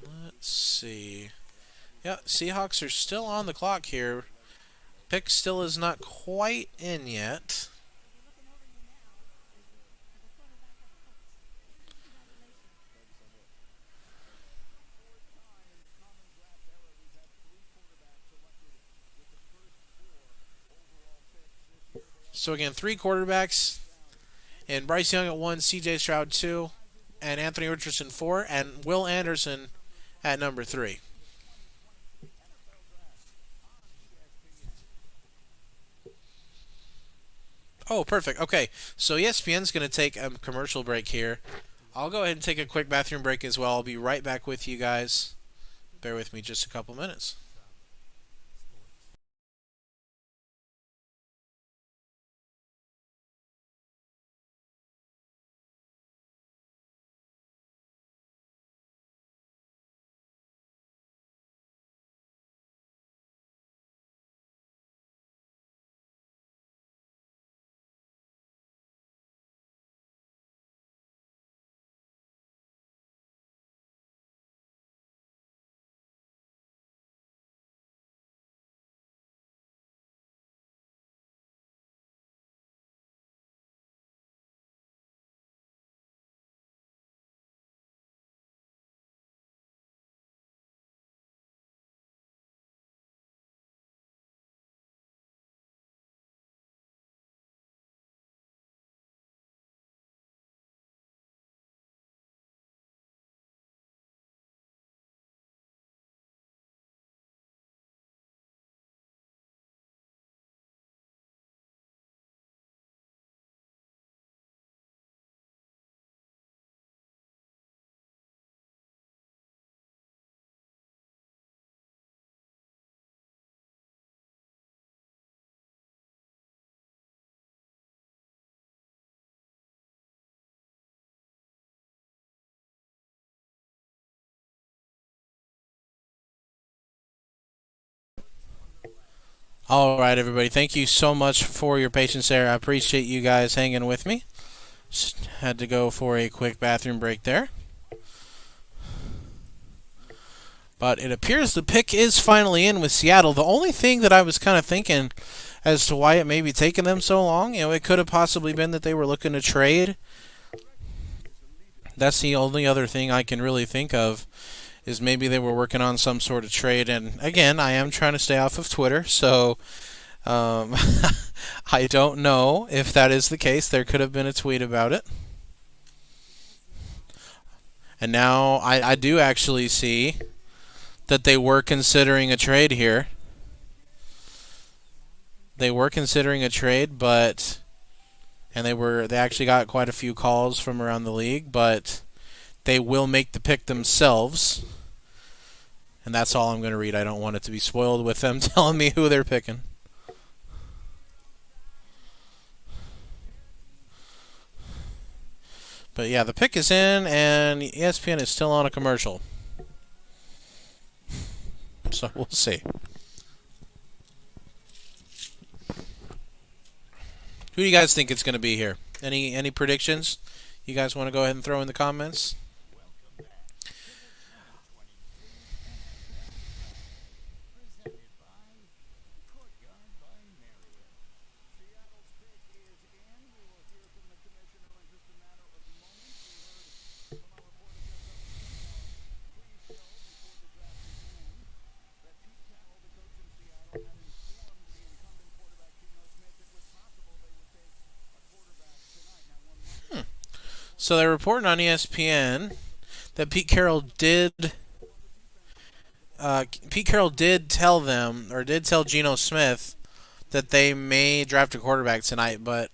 you. Let's see. Yeah, Seahawks are still on the clock here. Pick still is not quite in yet. We're looking over you now. So again, three quarterbacks, and Bryce Young at 1, CeeJ Stroud 2, and Anthony Richardson 4, and Will Anderson at number 3. Oh, perfect. Okay, so ESPN's going to take a commercial break here. I'll go ahead and take a quick bathroom break as well. I'll be right back with you guys. Bear with me just a couple minutes. All right, everybody. Thank you so much for your patience there. I appreciate you guys hanging with me. Just had to go for a quick bathroom break there. But it appears the pick is finally in with Seattle. The only thing that I was kind of thinking as to why it may be taking them so long, it could have possibly been that they were looking to trade. That's the only other thing I can really think of, is maybe they were working on some sort of trade. And again, I am trying to stay off of Twitter, so I don't know if that is the case. There could have been a tweet about it. And now I do actually see that they were considering a trade here. They were considering a trade, but they actually got quite a few calls from around the league, but they will make the pick themselves. And that's all I'm going to read. I don't want it to be spoiled with them telling me who they're picking. But yeah, the pick is in, and ESPN is still on a commercial. So we'll see. Who do you guys think it's going to be here? Any predictions you guys want to go ahead and throw in the comments? So they're reporting on ESPN that Pete Carroll did tell them, or did tell Geno Smith, that they may draft a quarterback tonight. But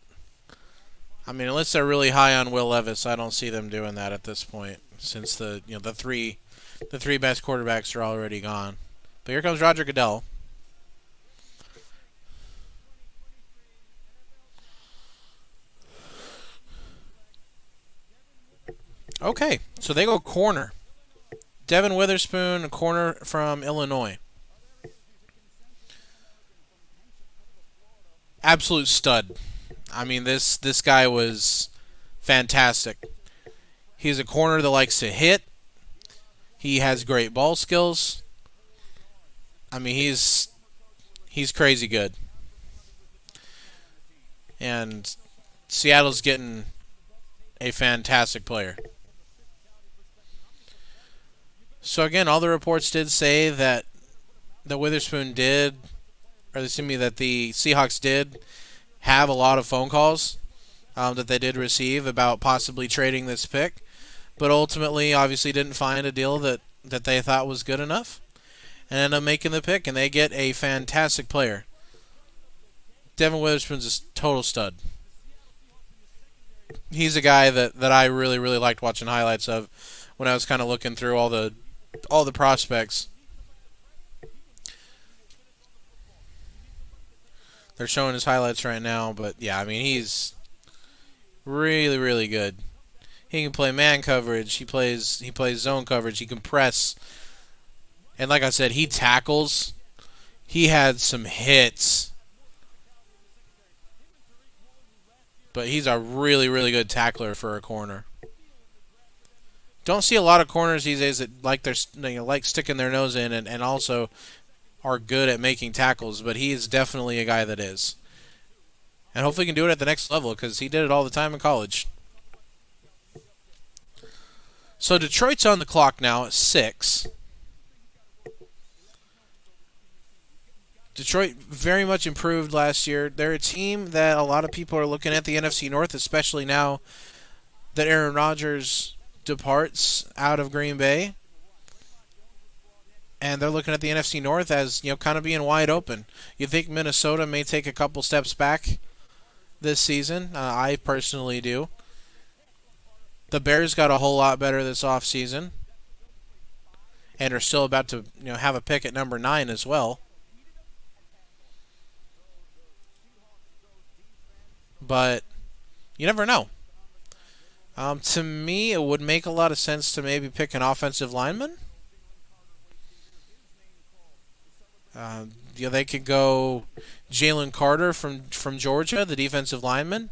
I mean, unless they're really high on Will Levis, I don't see them doing that at this point, since the three best quarterbacks are already gone. But here comes Roger Goodell. Okay, so they go corner. Devin Witherspoon, a corner from Illinois. Absolute stud. I mean, this guy was fantastic. He's a corner that likes to hit. He has great ball skills. I mean, he's crazy good. And Seattle's getting a fantastic player. So again, all the reports did say that the Witherspoon did, or excuse me, that the Seahawks did have a lot of phone calls that they did receive about possibly trading this pick, but ultimately, obviously, didn't find a deal that they thought was good enough, and ended up making the pick, and they get a fantastic player. Devin Witherspoon's a total stud. He's a guy that I really, really liked watching highlights of when I was kind of looking through all the prospects. They're showing his highlights right now, but yeah, I mean, he's really, really good. He can play man coverage. He plays zone coverage. He can press. And like I said, he tackles. He had some hits. But he's a really, really good tackler for a corner. Don't see a lot of corners these days that like sticking their nose in and also are good at making tackles, but he is definitely a guy that is. And hopefully he can do it at the next level because he did it all the time in college. So Detroit's on the clock now at 6. Detroit very much improved last year. They're a team that a lot of people are looking at the NFC North, especially now that Aaron Rodgers departs out of Green Bay. And they're looking at the NFC North as, kind of being wide open. You think Minnesota may take a couple steps back this season? I personally do. The Bears got a whole lot better this offseason and are still about to have a pick at number 9 as well. But you never know. To me, it would make a lot of sense to maybe pick an offensive lineman. They could go Jalen Carter from Georgia, the defensive lineman.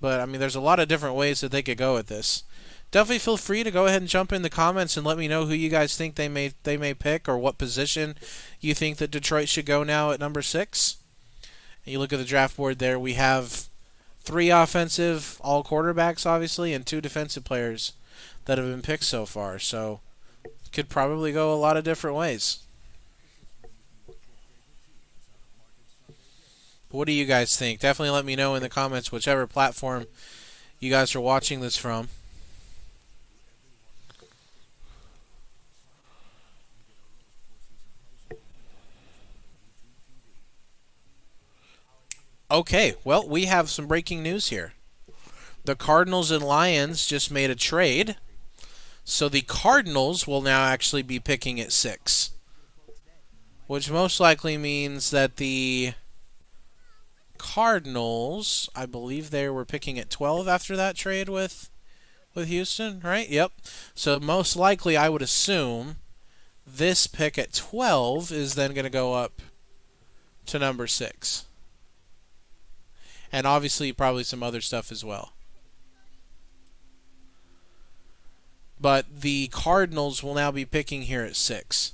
But, I mean, there's a lot of different ways that they could go with this. Definitely feel free to go ahead and jump in the comments and let me know who you guys think they may pick or what position you think that Detroit should go now at number 6. And you look at the draft board there, we have 3 offensive, all quarterbacks, obviously, and 2 defensive players that have been picked so far. So, could probably go a lot of different ways. What do you guys think? Definitely let me know in the comments, whichever platform you guys are watching this from. Okay, well, we have some breaking news here. The Cardinals and Lions just made a trade, so the Cardinals will now actually be picking at 6, which most likely means that the Cardinals, I believe they were picking at 12 after that trade with Houston, right? Yep. So most likely, I would assume this pick at 12 is then going to go up to number 6. And obviously probably some other stuff as well. But the Cardinals will now be picking here at 6.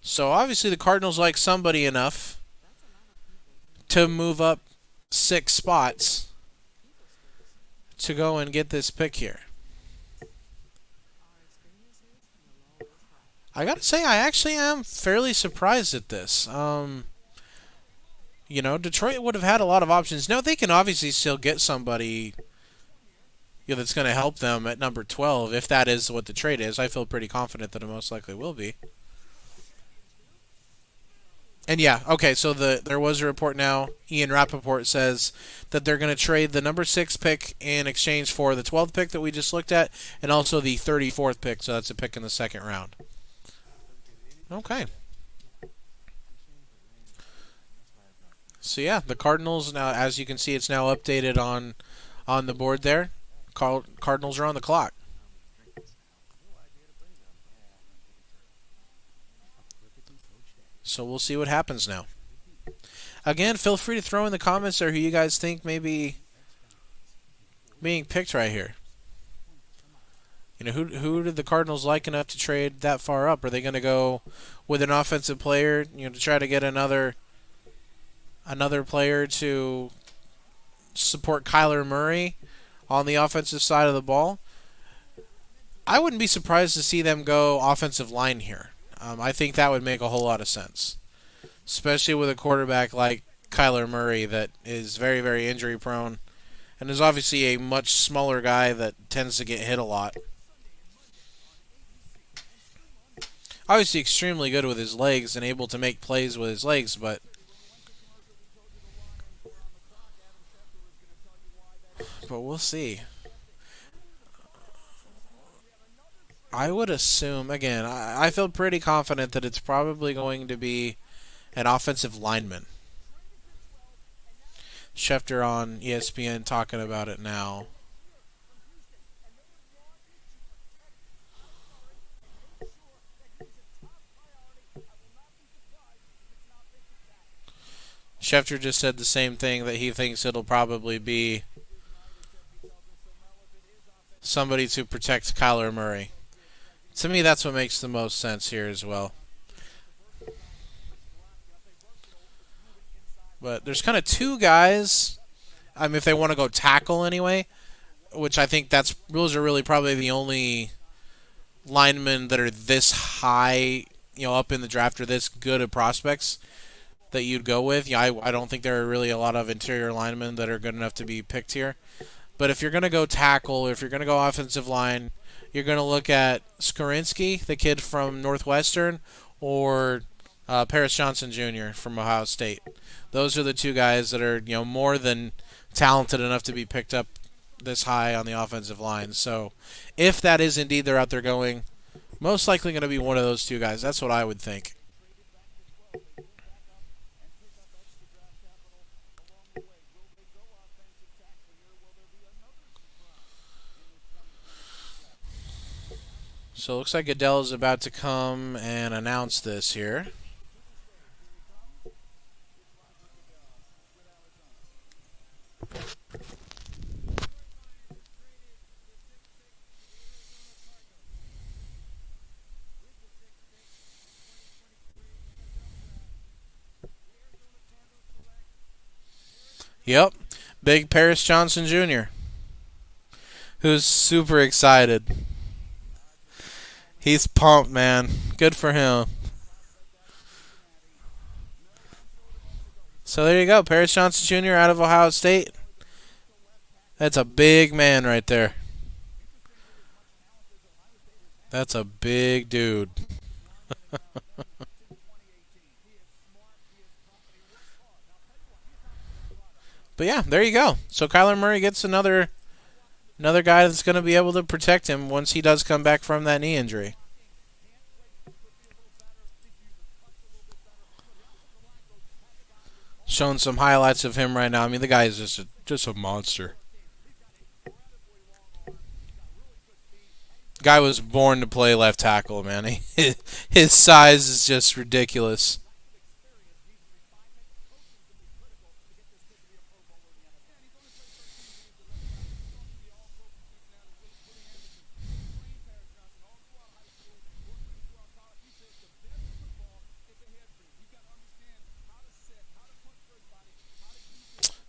So obviously the Cardinals like somebody enough to move up 6 spots to go and get this pick here. I gotta say, I actually am fairly surprised at this. Detroit would have had a lot of options. Now, they can obviously still get somebody that's going to help them at number 12, if that is what the trade is. I feel pretty confident that it most likely will be. And yeah, okay, so there was a report now. Ian Rappaport says that they're going to trade the number 6 pick in exchange for the 12th pick that we just looked at, and also the 34th pick, so that's a pick in the second round. Okay. So yeah, the Cardinals now, as you can see, it's now updated on the board there. Cardinals are on the clock. So we'll see what happens now. Again, feel free to throw in the comments there who you guys think may be being picked right here. Who did the Cardinals like enough to trade that far up? Are they going to go with an offensive player, to try to get another player to support Kyler Murray on the offensive side of the ball? I wouldn't be surprised to see them go offensive line here. I think that would make a whole lot of sense, especially with a quarterback like Kyler Murray that is very, very injury prone and is obviously a much smaller guy that tends to get hit a lot. Obviously, extremely good with his legs and able to make plays with his legs, but we'll see. I would assume again. I feel pretty confident that it's probably going to be an offensive lineman. Schefter on ESPN talking about it now. Schefter just said the same thing that he thinks it'll probably be somebody to protect Kyler Murray. To me, that's what makes the most sense here as well. But there's kind of two guys. I mean, if they want to go tackle anyway, which I think those are really probably the only linemen that are this high, up in the draft or this good of prospects that you'd go with. I don't think there are really a lot of interior linemen that are good enough to be picked here. But if you're going to go tackle, if you're going to go offensive line, you're going to look at Skorinsky, the kid from Northwestern, or Paris Johnson Jr. from Ohio State. Those are the two guys that are more than talented enough to be picked up this high on the offensive line. So if that is indeed they're out there going, most likely going to be one of those two guys. That's what I would think. So it looks like Goodell is about to come and announce this here. Yep, big Paris Johnson Jr., who's super excited. He's pumped, man. Good for him. So there you go, Paris Johnson Jr. out of Ohio State. That's a big man right there. That's a big dude. But yeah, there you go. So Kyler Murray gets another guy that's going to be able to protect him once he does come back from that knee injury. Showing some highlights of him right now. I mean, the guy is just a monster. Guy was born to play left tackle, man. His size is just ridiculous.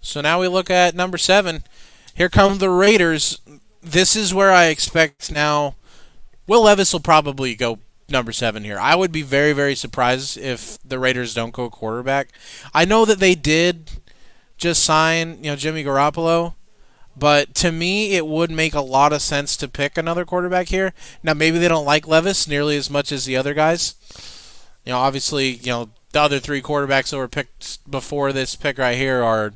So now we look at number 7. Here come the Raiders. This is where I expect now. Will Levis will probably go number 7 here. I would be very, very surprised if the Raiders don't go quarterback. I know that they did just sign, Jimmy Garoppolo, but to me, it would make a lot of sense to pick another quarterback here. Now, maybe they don't like Levis nearly as much as the other guys. Obviously, the other 3 quarterbacks that were picked before this pick right here are,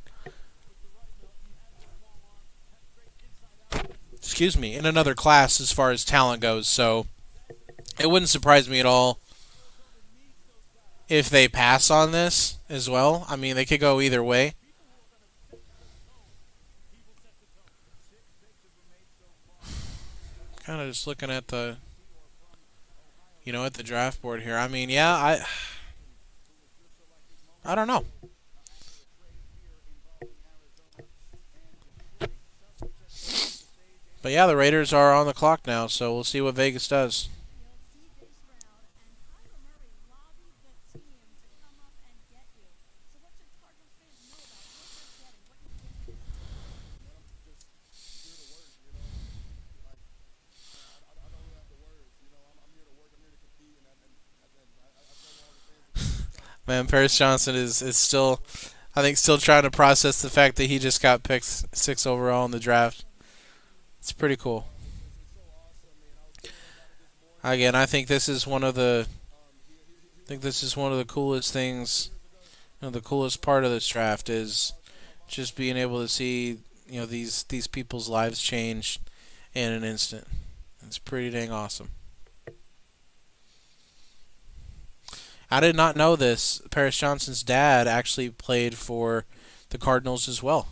in another class as far as talent goes. So it wouldn't surprise me at all if they pass on this as well. I mean, they could go either way. Kind of just looking at the draft board here. I mean, yeah, I don't know. But yeah, the Raiders are on the clock now, so we'll see what Vegas does. CeeJ Stroud and Kyler Murray lobbied the team to come up and get you. So what should Cardinals fans know about what they're getting, what you're thinking? Man, Paris Johnson is still, I think, still trying to process the fact that he just got picked six overall in the draft. It's pretty cool. Again, I think this is one of the coolest things. The coolest part of this draft is just being able to see these people's lives change in an instant. It's pretty dang awesome. I did not know this. Paris Johnson's dad actually played for the Cardinals as well.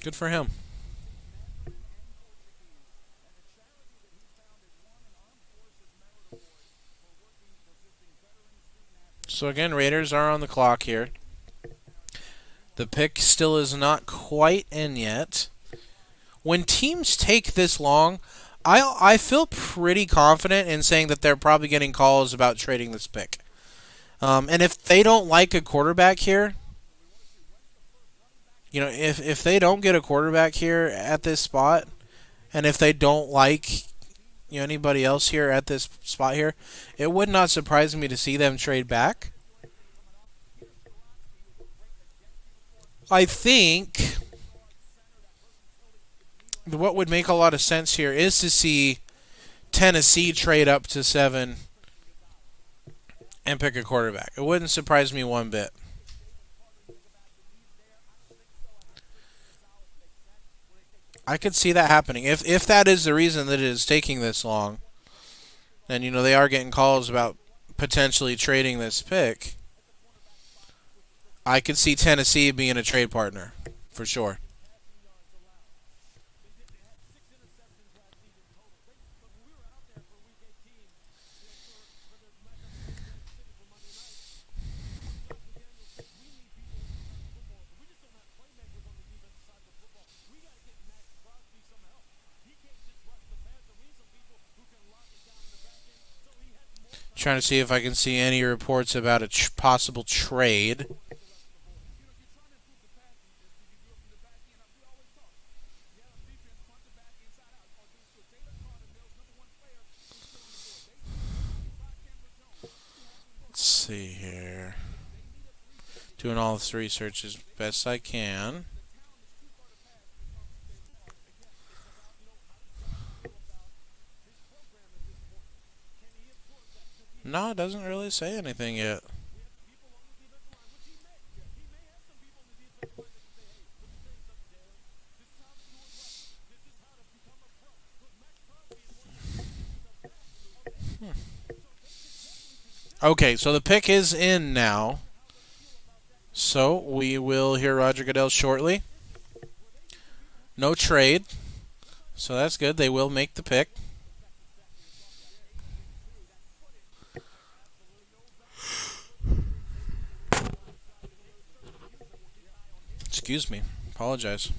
Good for him. So again, Raiders are on the clock here. The pick still is not quite in yet. When teams take this long, I feel pretty confident in saying that they're probably getting calls about trading this pick. And if they don't like a quarterback here, if they don't get a quarterback here at this spot, and if they don't like anybody else here at this spot here, it would not surprise me to see them trade back. I think what would make a lot of sense here is to see Tennessee trade up to 7 and pick a quarterback. It wouldn't surprise me one bit. I could see that happening. If that is the reason that it is taking this long, and they are getting calls about potentially trading this pick, I could see Tennessee being a trade partner for sure. Trying to see if I can see any reports about a possible trade. Let's see here. Doing all this research as best I can. No, it doesn't really say anything yet. Okay, so the pick is in now. So we will hear Roger Goodell shortly. No trade. So that's good. They will make the pick. Excuse me. Apologize.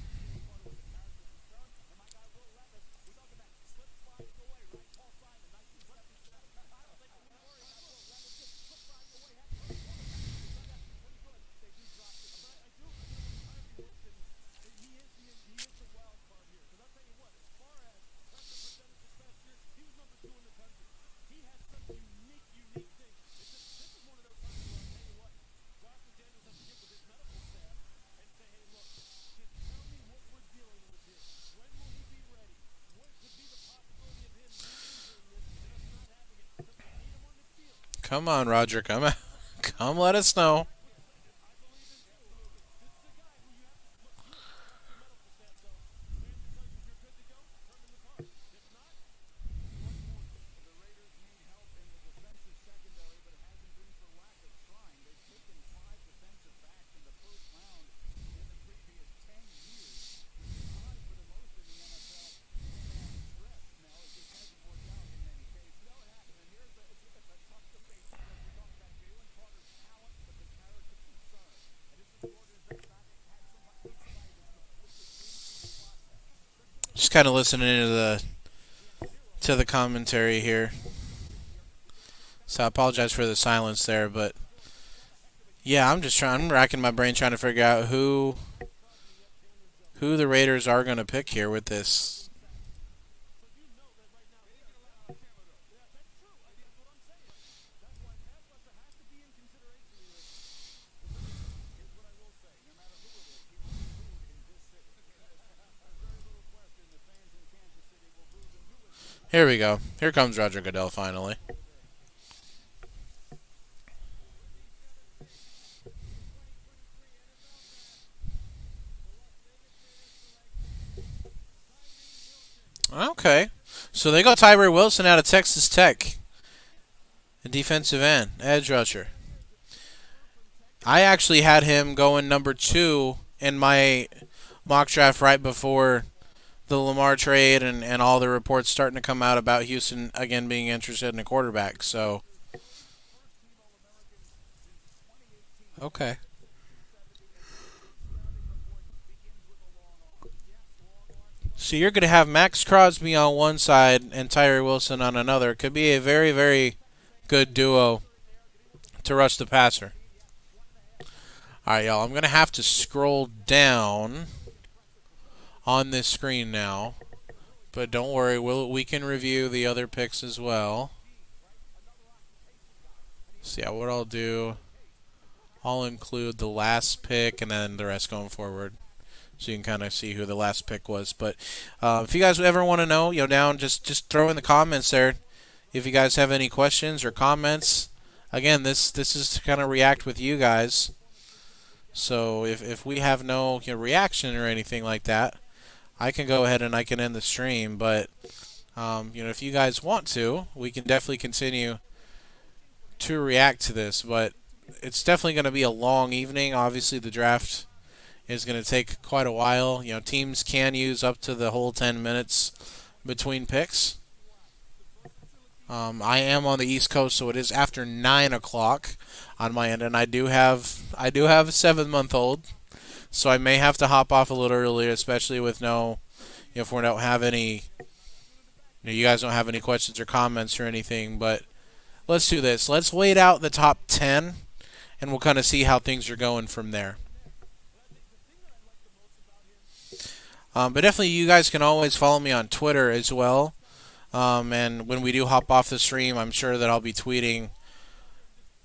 Come on, Roger. Come on. Come let us know. Just kind of listening to the commentary here. So I apologize for the silence there, but yeah, I'm racking my brain trying to figure out who the Raiders are going to pick here with this. Here we go. Here comes Roger Goodell finally. Okay. So they got Tyree Wilson out of Texas Tech, a defensive end, edge rusher. I actually had him going number 2 in my mock draft right before the Lamar trade and all the reports starting to come out about Houston again being interested in a quarterback. So, okay. So you're going to have Max Crosby on one side and Tyree Wilson on another. Could be a very, very good duo to rush the passer. All right, y'all. I'm going to have to scroll down on this screen now, but don't worry. We can review the other picks as well. So yeah, what I'll do, I'll include the last pick and then the rest going forward, so you can kind of see who the last pick was. But if you guys ever want to know, down just throw in the comments there. If you guys have any questions or comments, again, this is to kind of react with you guys. So if we have no reaction or anything like that, I can go ahead and I can end the stream. But if you guys want to, we can definitely continue to react to this. But it's definitely going to be a long evening. Obviously, the draft is going to take quite a while. Teams can use up to the whole 10 minutes between picks. I am on the East Coast, so it is after 9 o'clock on my end, and I do have a 7-month-old, so I may have to hop off a little earlier, especially with if we don't have any, you guys don't have any questions or comments or anything. But let's do this. Let's wait out the top 10, and we'll kind of see how things are going from there. But definitely, you guys can always follow me on Twitter as well. And when we do hop off the stream, I'm sure that I'll be tweeting,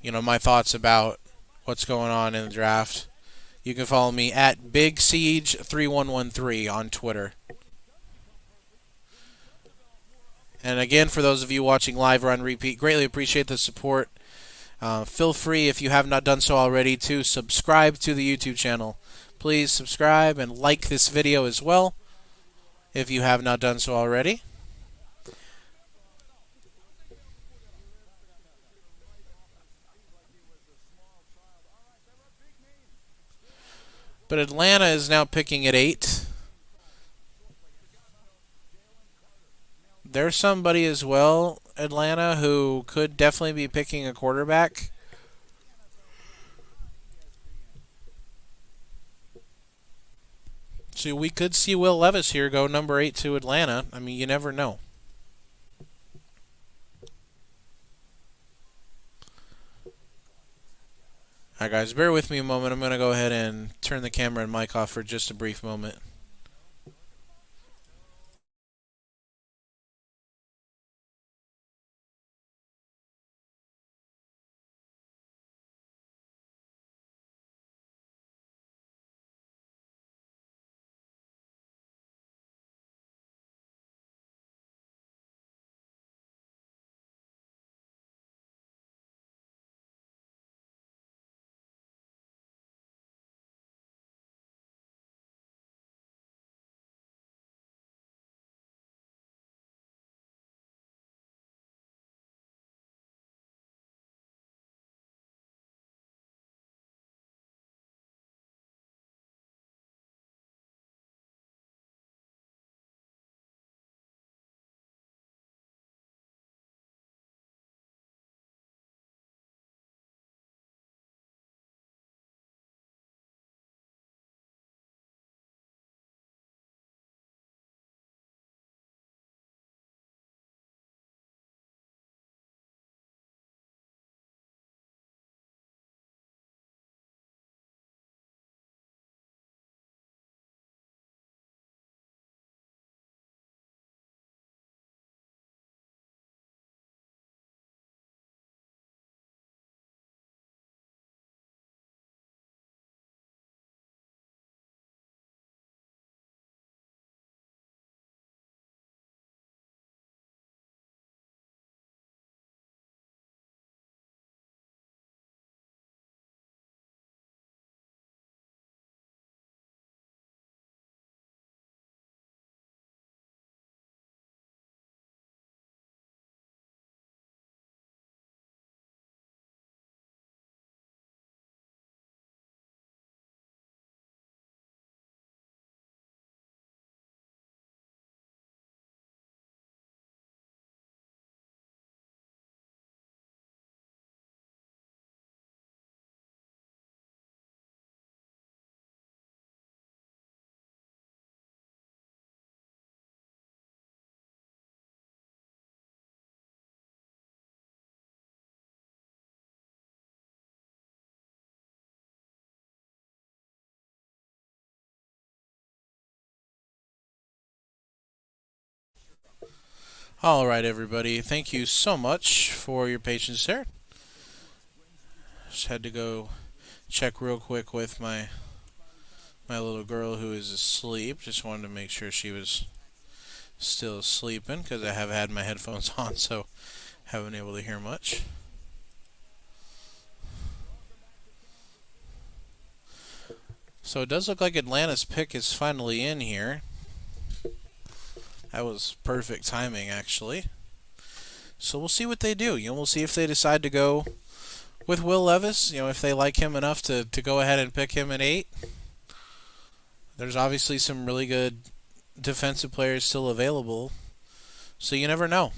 my thoughts about what's going on in the draft. You can follow me at BigCeeJ3113 on Twitter. And again, for those of you watching live or on repeat, greatly appreciate the support. Feel free, if you have not done so already, to subscribe to the YouTube channel. Please subscribe and like this video as well, if you have not done so already. But Atlanta is now picking at 8. There's somebody as well, Atlanta, who could definitely be picking a quarterback. So we could see Will Levis here go number 8 to Atlanta. I mean, you never know. Alright guys, bear with me a moment. I'm going to go ahead and turn the camera and mic off for just a brief moment. All right, everybody. Thank you so much for your patience there. Just had to go check real quick with my little girl who is asleep. Just wanted to make sure she was still sleeping because I have had my headphones on, so haven't been able to hear much. So it does look like Atlanta's pick is finally in here. That was perfect timing, actually. So we'll see what they do. We'll see if they decide to go with Will Levis. If they like him enough to go ahead and pick him at 8. There's obviously some really good defensive players still available, so you never know.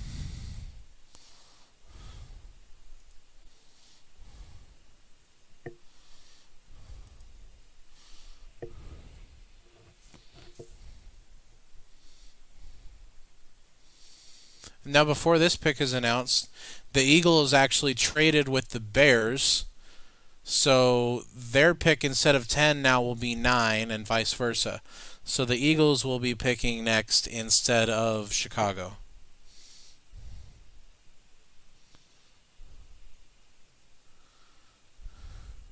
Now, before this pick is announced, the Eagles actually traded with the Bears, so their pick instead of 10 now will be 9 and vice versa. So the Eagles will be picking next instead of Chicago.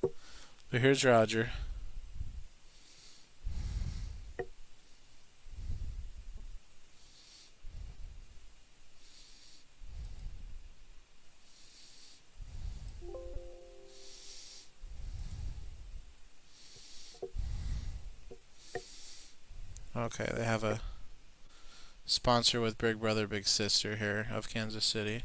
But here's Roger. Okay, they have a sponsor with Big Brother, Big Sister here of Kansas City.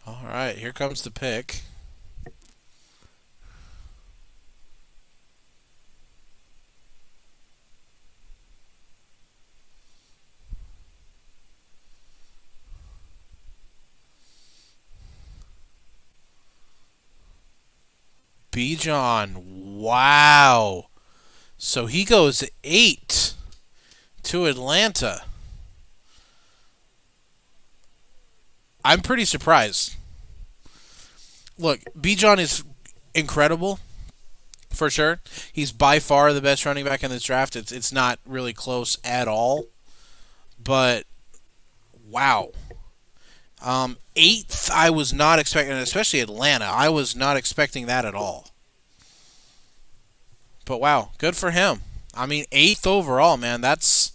All right, here comes the pick. Bijan, wow. So he goes 8 to Atlanta. I'm pretty surprised. Look, Bijan is incredible, for sure. He's by far the best running back in this draft. It's not really close at all. But, wow. 8th, I was not expecting, especially Atlanta. I was not expecting that at all. But wow, good for him. I mean, 8th overall, man. That's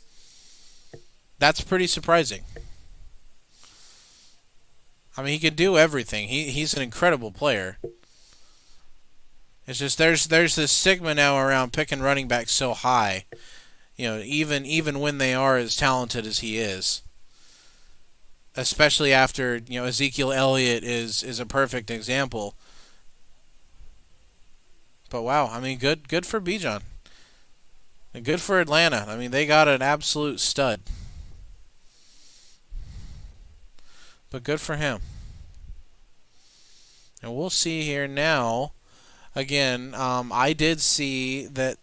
pretty surprising. I mean, he can do everything. He's an incredible player. It's just there's this stigma now around picking running backs so high. Even when they are as talented as he is. Especially after, Ezekiel Elliott is a perfect example. But wow, I mean, good for Bijan. And good for Atlanta. I mean, they got an absolute stud. But good for him. And we'll see here now. Again, I did see that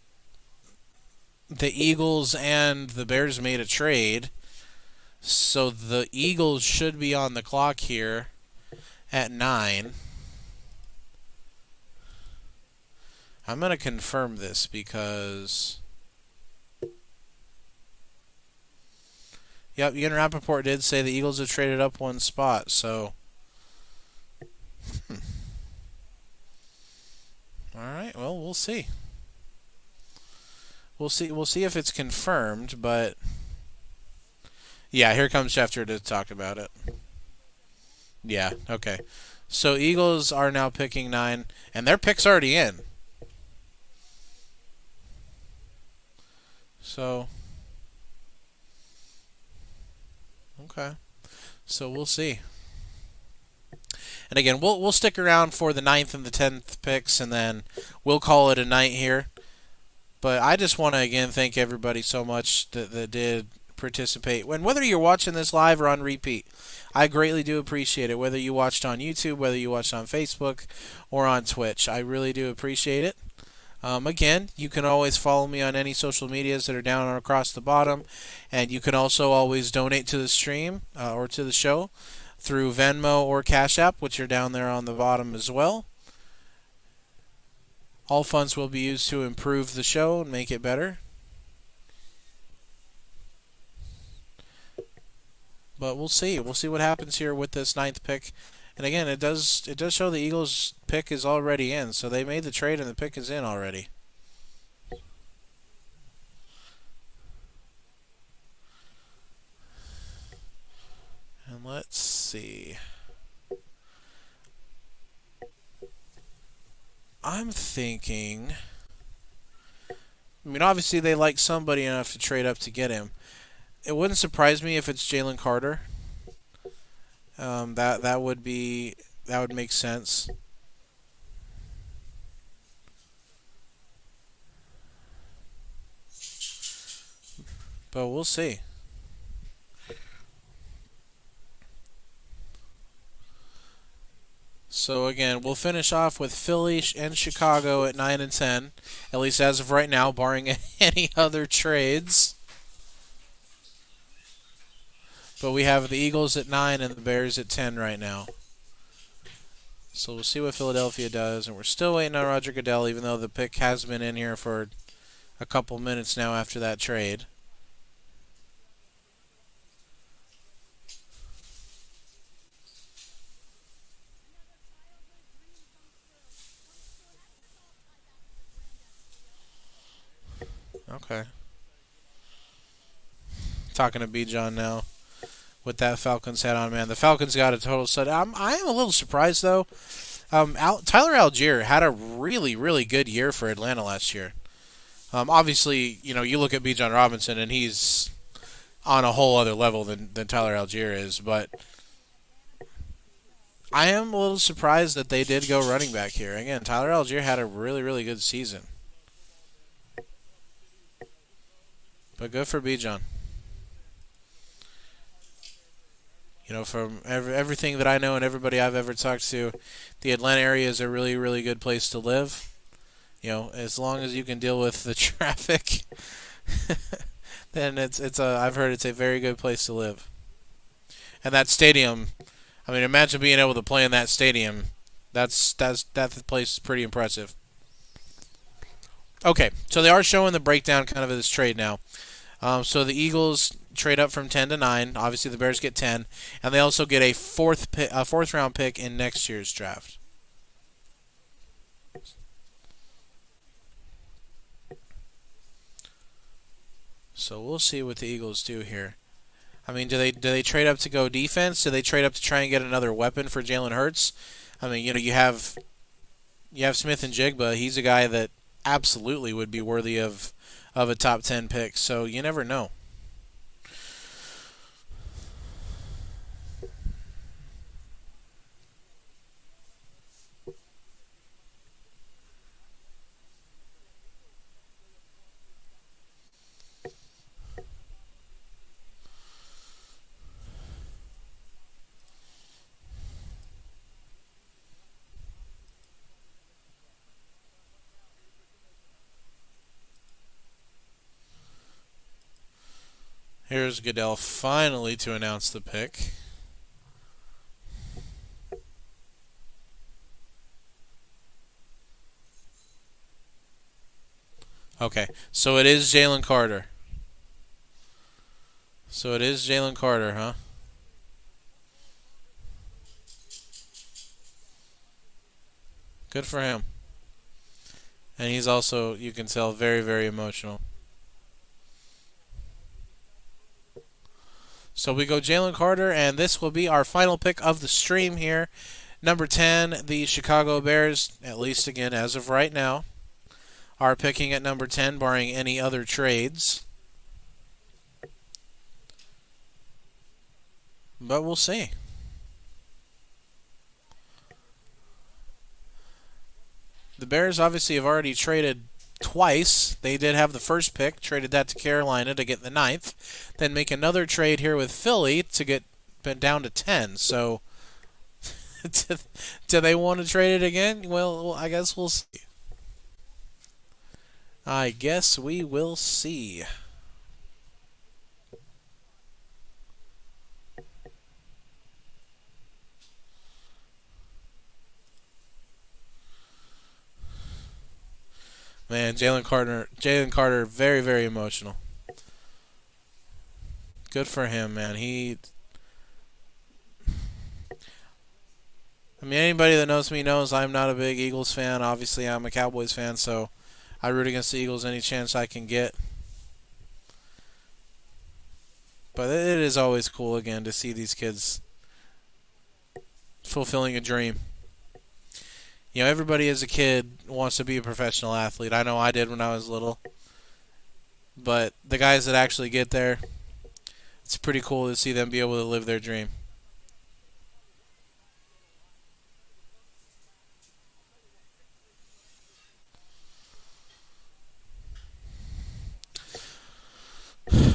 the Eagles and the Bears made a trade. So the Eagles should be on the clock here at 9. I'm going to confirm this because... Yep, Ian Rappaport did say the Eagles have traded up 1 spot, so... Alright, well, we'll see. We'll see if it's confirmed, but... Yeah, here comes Schefter to talk about it. Yeah, okay. So Eagles are now picking 9, and their pick's already in. So, okay. So we'll see. And again, we'll stick around for the 9th and the 10th picks, and then we'll call it a night here. But I just want to, again, thank everybody so much that did participate. Whether you're watching this live or on repeat, I greatly do appreciate it. Whether you watched on YouTube, whether you watched on Facebook, or on Twitch, I really do appreciate it. Again, you can always follow me on any social medias that are down across the bottom, and you can also always donate to the stream or to the show through Venmo or Cash App, which are down there on the bottom as well. All funds will be used to improve the show and make it better. But we'll see. We'll see what happens here with this ninth pick. And again, it does show the Eagles' pick is already in, so they made the trade and the pick is in already. And let's see. I'm thinking. I mean, obviously they like somebody enough to trade up to get him. It wouldn't surprise me if it's Jalen Carter. That would make sense. But we'll see. So again, we'll finish off with Philly and Chicago at 9 and 10, at least as of right now, barring any other trades. But we have the Eagles at 9 and the Bears at 10 right now. So we'll see what Philadelphia does, and we're still waiting on Roger Goodell, even though the pick has been in here for a couple minutes now after that trade. Okay. Talking to B. John now with that Falcons hat on, man. The Falcons got a total set. I am a little surprised, though. Tyler Algier had a really, really good year for Atlanta last year. Obviously, you look at B. John Robinson, and he's on a whole other level than Tyler Algier is. But I am a little surprised that they did go running back here. Again, Tyler Algier had a really, really good season. But good for B. John. From everything that I know and everybody I've ever talked to, the Atlanta area is a really, really good place to live. As long as you can deal with the traffic, then I've heard it's a very good place to live. And that stadium, I mean, imagine being able to play in that stadium. That place is pretty impressive. Okay, so they are showing the breakdown kind of this trade now. So the Eagles trade up from 10 to 9. Obviously, the Bears get 10, and they also get a fourth round pick in next year's draft. So we'll see what the Eagles do here. I mean, do they trade up to go defense? Do they trade up to try and get another weapon for Jalen Hurts? I mean, you have Smith and Jigba. He's a guy that absolutely would be worthy of a top 10 pick. So you never know. Here's Goodell finally to announce the pick. Okay, so it is Jalen Carter. Huh? Good for him. And he's also, you can tell, very, very emotional. So we go Jalen Carter, and this will be our final pick of the stream here. Number 10, the Chicago Bears, at least again as of right now, are picking at number 10, barring any other trades. But we'll see. The Bears obviously have already traded twice. They did have the first pick, traded that to Carolina to get the ninth, then make another trade here with Philly to get down to 10. So, do they want to trade it again? Well, I guess we'll see. I guess we will see. Man, Jalen Carter, very, very emotional. Good for him, man. I mean, anybody that knows me knows I'm not a big Eagles fan. Obviously, I'm a Cowboys fan, so I root against the Eagles any chance I can get. But it is always cool again to see these kids fulfilling a dream. You know, everybody as a kid wants to be a professional athlete. I know I did when I was little. But the guys that actually get there, it's pretty cool to see them be able to live their dream.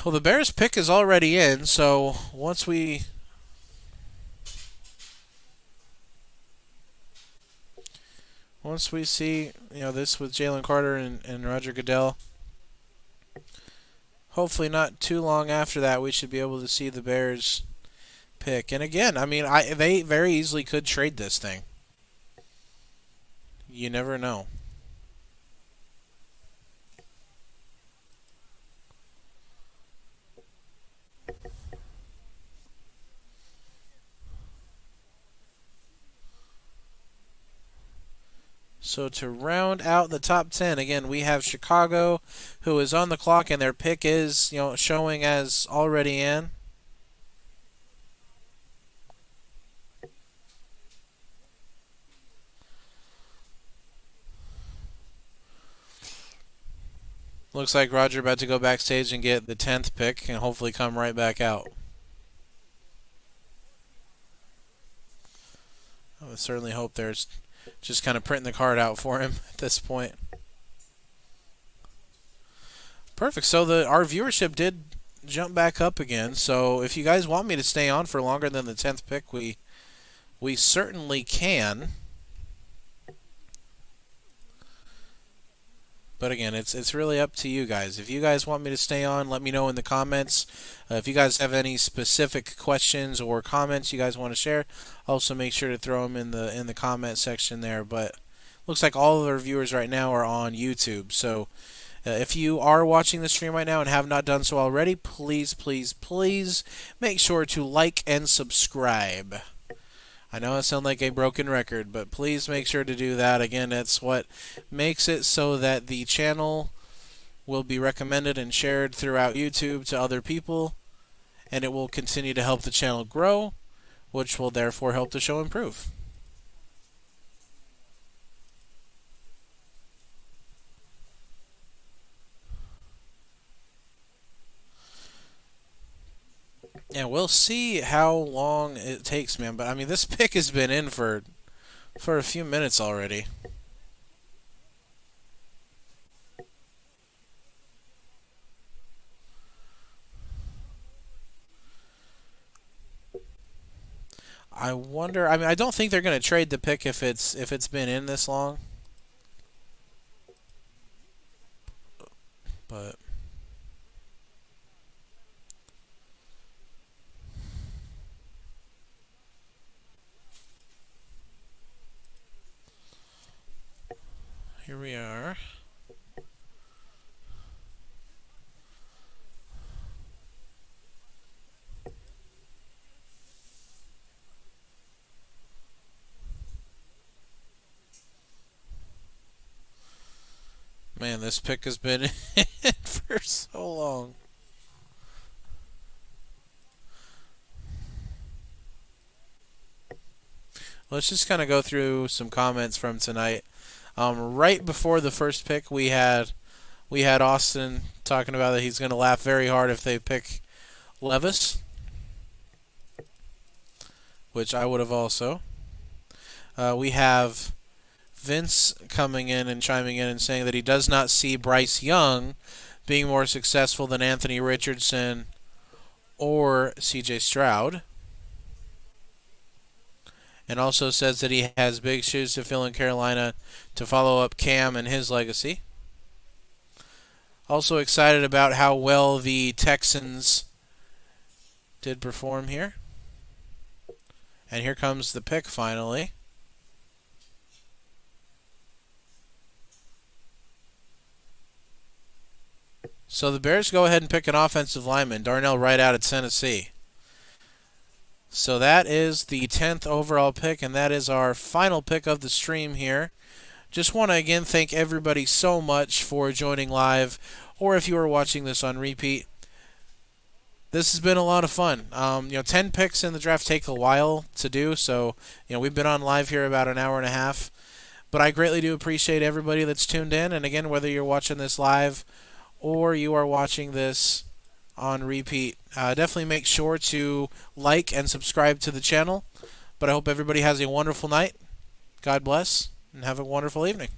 Well, the Bears pick is already in, so once we see, this with Jalen Carter and Roger Goodell, hopefully not too long after that, we should be able to see the Bears pick. And again, I mean, they very easily could trade this thing. You never know. So to round out the top 10, again, we have Chicago, who is on the clock, and their pick is, showing as already in. Looks like Roger about to go backstage and get the 10th pick and hopefully come right back out. I would certainly hope there's just kind of printing the card out for him at this point. Perfect. So our viewership did jump back up again. So if you guys want me to stay on for longer than the 10th pick, we certainly can. But again, it's really up to you guys. If you guys want me to stay on, let me know in the comments. If you guys have any specific questions or comments you guys want to share, also make sure to throw them in the comment section there. But looks like all of our viewers right now are on YouTube. So if you are watching the stream right now and have not done so already, please, please, please make sure to like and subscribe. I know I sound like a broken record, but please make sure to do that. Again, it's what makes it so that the channel will be recommended and shared throughout YouTube to other people, and it will continue to help the channel grow, which will therefore help the show improve. And we'll see how long it takes, man. But I mean, this pick has been in for a few minutes already. I wonder. I mean, I don't think they're going to trade the pick if it's been in this long. But here we are. Man, this pick has been in for so long. Let's just kind of go through some comments from tonight. Right before the first pick, we had Austin talking about that he's going to laugh very hard if they pick Levis, which I would have also. We have Vince coming in and chiming in and saying that he does not see Bryce Young being more successful than Anthony Richardson or CeeJ Stroud. And also says that he has big shoes to fill in Carolina to follow up Cam and his legacy. Also excited about how well the Texans did perform here. And here comes the pick finally. So the Bears go ahead and pick an offensive lineman, Darnell Wright out of Tennessee. So that is the 10th overall pick, and that is our final pick of the stream here. Just want to again thank everybody so much for joining live, or if you are watching this on repeat. This has been a lot of fun. 10 picks in the draft take a while to do, so we've been on live here about an hour and a half. But I greatly do appreciate everybody that's tuned in, and again, whether you're watching this live or you are watching this on repeat, definitely make sure to like and subscribe to the channel. But I hope everybody has a wonderful night. God bless, and have a wonderful evening.